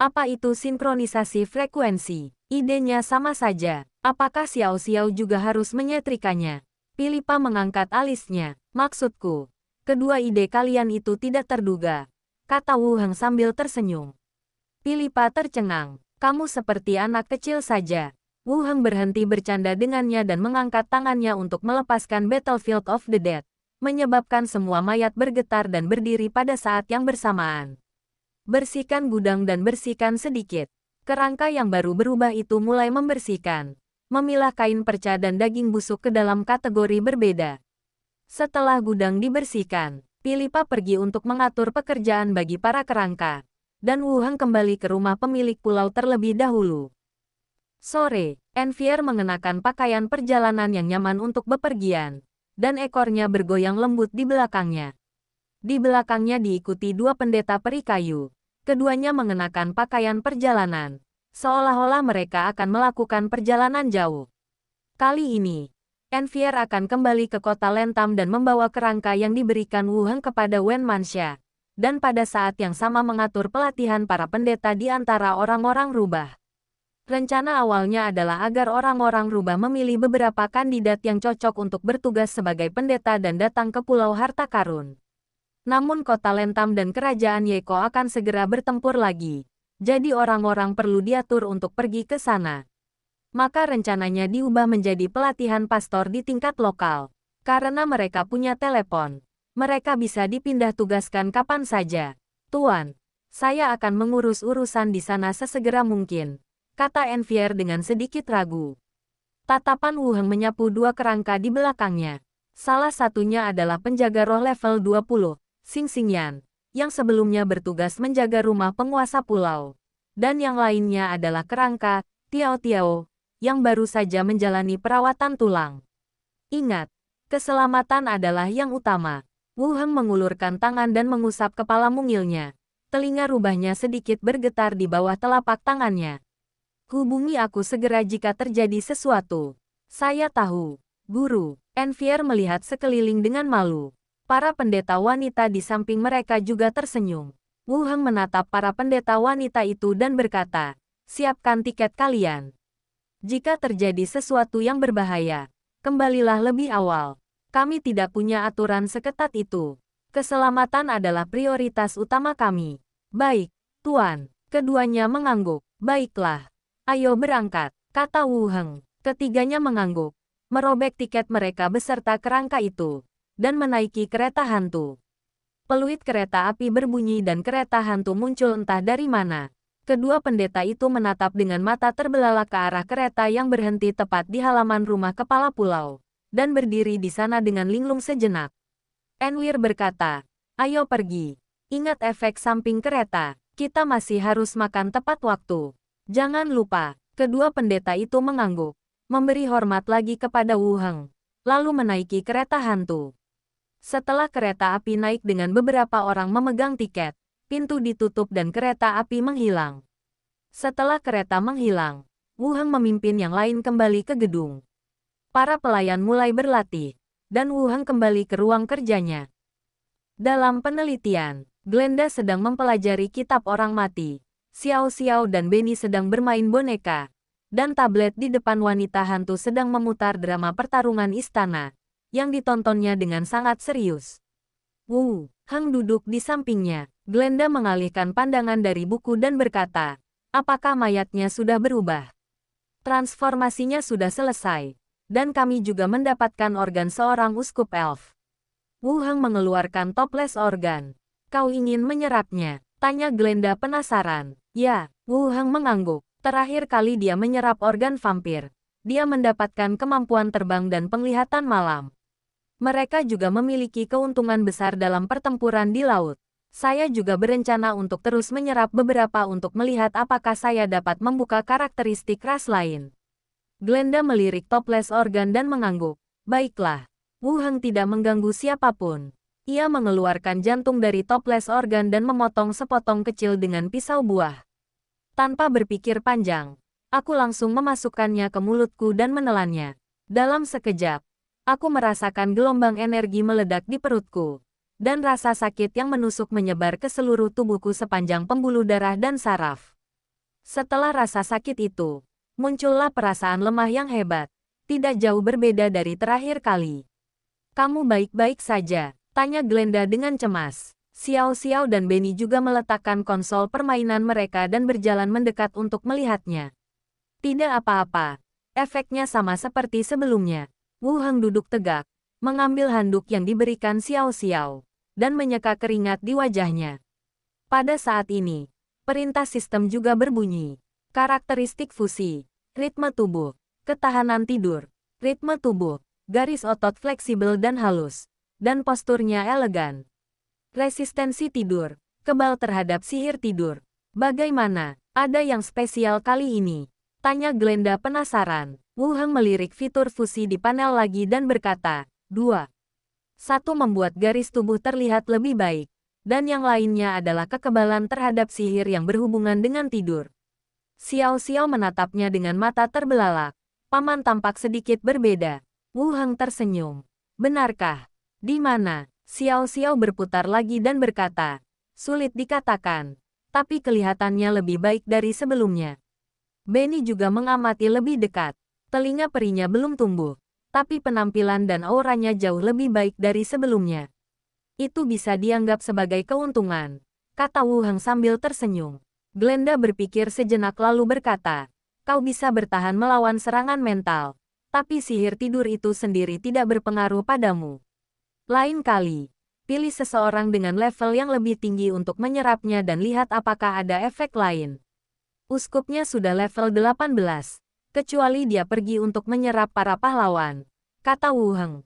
Apa itu sinkronisasi frekuensi? Idenya sama saja. Apakah Xiao Xiao juga harus menyetrikanya? Philippa mengangkat alisnya. Maksudku, kedua ide kalian itu tidak terduga, kata Wu Heng sambil tersenyum. Philippa tercengang. Kamu seperti anak kecil saja. Wu Heng berhenti bercanda dengannya dan mengangkat tangannya untuk melepaskan Battlefield of the Dead, menyebabkan semua mayat bergetar dan berdiri pada saat yang bersamaan. Bersihkan gudang dan bersihkan sedikit. Kerangka yang baru berubah itu mulai membersihkan, memilah kain perca dan daging busuk ke dalam kategori berbeda. Setelah gudang dibersihkan, Philippa pergi untuk mengatur pekerjaan bagi para kerangka, dan Wu Heng kembali ke rumah pemilik pulau terlebih dahulu. Sore, Envier mengenakan pakaian perjalanan yang nyaman untuk bepergian, dan ekornya bergoyang lembut di belakangnya. Di belakangnya diikuti dua pendeta peri kayu. Keduanya mengenakan pakaian perjalanan, seolah-olah mereka akan melakukan perjalanan jauh. Kali ini, Envier akan kembali ke kota Lentam dan membawa kerangka yang diberikan Wu Heng kepada Wen Manxia, dan pada saat yang sama mengatur pelatihan para pendeta di antara orang-orang rubah. Rencana awalnya adalah agar orang-orang rubah memilih beberapa kandidat yang cocok untuk bertugas sebagai pendeta dan datang ke Pulau Harta Karun. Namun kota Lentam dan kerajaan Yeko akan segera bertempur lagi, jadi orang-orang perlu diatur untuk pergi ke sana. Maka rencananya diubah menjadi pelatihan pastor di tingkat lokal. Karena mereka punya telepon, mereka bisa dipindah tugaskan kapan saja. Tuan, saya akan mengurus urusan di sana sesegera mungkin, kata Envier dengan sedikit ragu. Tatapan Wu Heng menyapu dua kerangka di belakangnya. Salah satunya adalah penjaga roh level 20, Xing Xingyan, yang sebelumnya bertugas menjaga rumah penguasa pulau. Dan yang lainnya adalah kerangka, Tiao Tiao, yang baru saja menjalani perawatan tulang. Ingat, keselamatan adalah yang utama. Wu Heng mengulurkan tangan dan mengusap kepala mungilnya. Telinga rubahnya sedikit bergetar di bawah telapak tangannya. Hubungi aku segera jika terjadi sesuatu. Saya tahu, Guru. Envier melihat sekeliling dengan malu. Para pendeta wanita di samping mereka juga tersenyum. Wu Heng menatap para pendeta wanita itu dan berkata, siapkan tiket kalian. Jika terjadi sesuatu yang berbahaya, kembalilah lebih awal. Kami tidak punya aturan seketat itu. Keselamatan adalah prioritas utama kami. Baik, Tuan. Keduanya mengangguk. Baiklah. Ayo berangkat, kata Wu Heng. Ketiganya mengangguk, merobek tiket mereka beserta kerangka itu, dan menaiki kereta hantu. Peluit kereta api berbunyi dan kereta hantu muncul entah dari mana. Kedua pendeta itu menatap dengan mata terbelalak ke arah kereta yang berhenti tepat di halaman rumah kepala pulau, dan berdiri di sana dengan linglung sejenak. Envier berkata, ayo pergi. Ingat efek samping kereta, kita masih harus makan tepat waktu. Jangan lupa, kedua pendeta itu mengangguk, memberi hormat lagi kepada Wu Heng, lalu menaiki kereta hantu. Setelah kereta api naik dengan beberapa orang memegang tiket, pintu ditutup dan kereta api menghilang. Setelah kereta menghilang, Wu Heng memimpin yang lain kembali ke gedung. Para pelayan mulai berlatih, dan Wu Heng kembali ke ruang kerjanya. Dalam penelitian, Glenda sedang mempelajari kitab orang mati. Xiao Xiao dan Benny sedang bermain boneka, dan tablet di depan wanita hantu sedang memutar drama pertarungan istana, yang ditontonnya dengan sangat serius. Wu Heng duduk di sampingnya. Glenda mengalihkan pandangan dari buku dan berkata, apakah mayatnya sudah berubah? Transformasinya sudah selesai. Dan kami juga mendapatkan organ seorang uskup elf. Wu Heng mengeluarkan toples organ. Kau ingin menyerapnya? Tanya Glenda penasaran. Ya, Wu Heng mengangguk. Terakhir kali dia menyerap organ vampir, dia mendapatkan kemampuan terbang dan penglihatan malam. Mereka juga memiliki keuntungan besar dalam pertempuran di laut. Saya juga berencana untuk terus menyerap beberapa untuk melihat apakah saya dapat membuka karakteristik ras lain. Glenda melirik toples organ dan mengangguk. Baiklah. Wu Heng tidak mengganggu siapapun. Ia mengeluarkan jantung dari toples organ dan memotong sepotong kecil dengan pisau buah. Tanpa berpikir panjang, aku langsung memasukkannya ke mulutku dan menelannya. Dalam sekejap, aku merasakan gelombang energi meledak di perutku, dan rasa sakit yang menusuk menyebar ke seluruh tubuhku sepanjang pembuluh darah dan saraf. Setelah rasa sakit itu, muncullah perasaan lemah yang hebat, tidak jauh berbeda dari terakhir kali. Kamu baik-baik saja? Tanya Glenda dengan cemas. Xiao Xiao dan Benny juga meletakkan konsol permainan mereka dan berjalan mendekat untuk melihatnya. Tidak apa-apa, efeknya sama seperti sebelumnya. Wu Heng duduk tegak, mengambil handuk yang diberikan Xiao Xiao, dan menyeka keringat di wajahnya. Pada saat ini, perintah sistem juga berbunyi. Karakteristik fusi, ritme tubuh, ketahanan tidur, ritme tubuh, garis otot fleksibel dan halus, dan posturnya elegan. Resistensi tidur, kebal terhadap sihir tidur. Bagaimana? Ada yang spesial kali ini? Tanya Glenda penasaran. Wu Heng melirik fitur fusi di panel lagi dan berkata, 2. Satu membuat garis tubuh terlihat lebih baik, dan yang lainnya adalah kekebalan terhadap sihir yang berhubungan dengan tidur. Xiao Xiao menatapnya dengan mata terbelalak. Paman tampak sedikit berbeda. Wu Heng tersenyum. Benarkah? Di mana? Xiao Xiao berputar lagi dan berkata, sulit dikatakan, tapi kelihatannya lebih baik dari sebelumnya. Benny juga mengamati lebih dekat. Telinga perinya belum tumbuh, tapi penampilan dan auranya jauh lebih baik dari sebelumnya. Itu bisa dianggap sebagai keuntungan, kata Wu Heng sambil tersenyum. Glenda berpikir sejenak lalu berkata, kau bisa bertahan melawan serangan mental, tapi sihir tidur itu sendiri tidak berpengaruh padamu. Lain kali, pilih seseorang dengan level yang lebih tinggi untuk menyerapnya dan lihat apakah ada efek lain. Uskupnya sudah level 18. Kecuali dia pergi untuk menyerap para pahlawan, kata Wu Heng.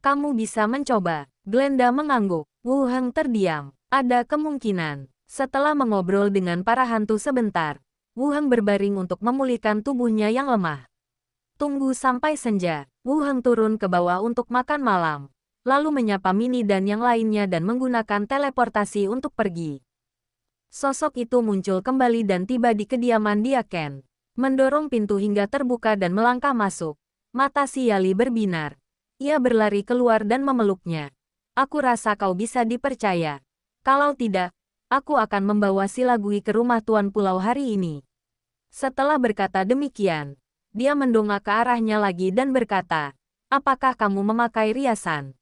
Kamu bisa mencoba. Glenda mengangguk. Wu Heng terdiam. Ada kemungkinan. Setelah mengobrol dengan para hantu sebentar, Wu Heng berbaring untuk memulihkan tubuhnya yang lemah. Tunggu sampai senja. Wu Heng turun ke bawah untuk makan malam, lalu menyapa Minnie dan yang lainnya dan menggunakan teleportasi untuk pergi. Sosok itu muncul kembali dan tiba di kediaman Dia Ken. Mendorong pintu hingga terbuka dan melangkah masuk. Mata si Yali berbinar. Ia berlari keluar dan memeluknya. Aku rasa kau bisa dipercaya. Kalau tidak, aku akan membawa si Lagui ke rumah Tuan Pulau hari ini. Setelah berkata demikian, dia mendongak ke arahnya lagi dan berkata, apakah kamu memakai riasan?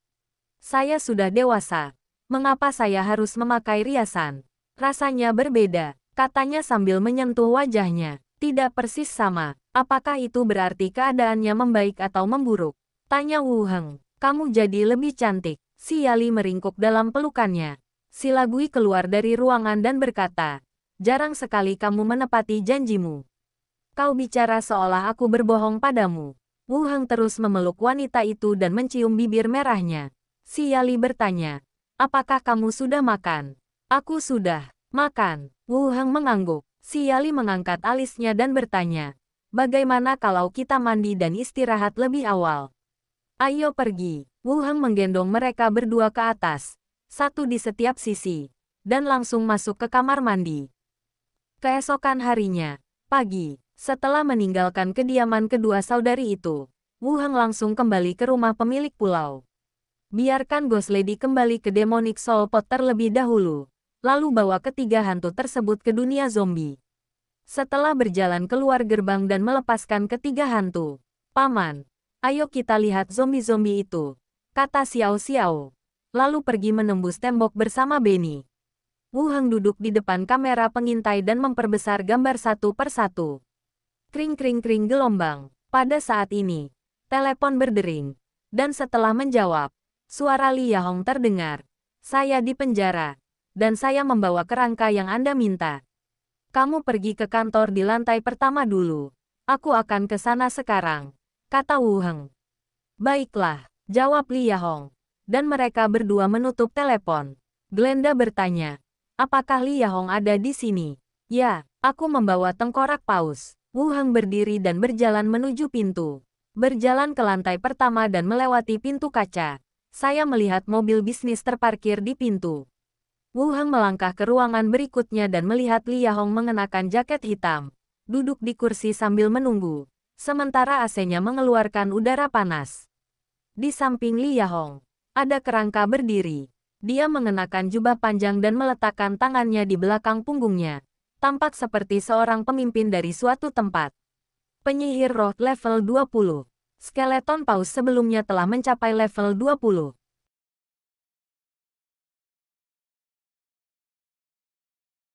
Saya sudah dewasa. Mengapa saya harus memakai riasan? Rasanya berbeda, katanya sambil menyentuh wajahnya. Tidak persis sama. Apakah itu berarti keadaannya membaik atau memburuk? Tanya Wu Heng. Kamu jadi lebih cantik. Si Yali meringkuk dalam pelukannya. Si Lagui keluar dari ruangan dan berkata, jarang sekali kamu menepati janjimu. Kau bicara seolah aku berbohong padamu. Wu Heng terus memeluk wanita itu dan mencium bibir merahnya. Si Yali bertanya, apakah kamu sudah makan? Aku sudah makan. Wu Heng mengangguk. Si Yali mengangkat alisnya dan bertanya, bagaimana kalau kita mandi dan istirahat lebih awal? Ayo pergi. Wu Heng menggendong mereka berdua ke atas, satu di setiap sisi, dan langsung masuk ke kamar mandi. Keesokan harinya, pagi, setelah meninggalkan kediaman kedua saudari itu, Wu Heng langsung kembali ke rumah pemilik pulau. Biarkan Ghost Lady kembali ke Demonic Soul Pot terlebih dahulu, lalu bawa ketiga hantu tersebut ke dunia zombie. Setelah berjalan keluar gerbang dan melepaskan ketiga hantu, Paman, ayo kita lihat zombie-zombie itu, kata Xiao Xiao, lalu pergi menembus tembok bersama Benny. Wu Heng duduk di depan kamera pengintai dan memperbesar gambar satu per satu. Kring-kring-kring gelombang. Pada saat ini, telepon berdering. Dan setelah menjawab, suara Li Yahong terdengar. Saya di penjara. Dan saya membawa kerangka yang Anda minta. Kamu pergi ke kantor di lantai pertama dulu. Aku akan ke sana sekarang, kata Wu Heng. Baiklah, jawab Li Yahong. Dan mereka berdua menutup telepon. Glenda bertanya, apakah Li Yahong ada di sini? Ya, aku membawa tengkorak paus. Wu Heng berdiri dan berjalan menuju pintu. Berjalan ke lantai pertama dan melewati pintu kaca. Saya melihat mobil bisnis terparkir di pintu. Wu Heng melangkah ke ruangan berikutnya dan melihat Li Yahong mengenakan jaket hitam. Duduk di kursi sambil menunggu. Sementara AC-nya mengeluarkan udara panas. Di samping Li Yahong, ada kerangka berdiri. Dia mengenakan jubah panjang dan meletakkan tangannya di belakang punggungnya. Tampak seperti seorang pemimpin dari suatu tempat. Penyihir roh level 20. Skeleton paus sebelumnya telah mencapai level 20.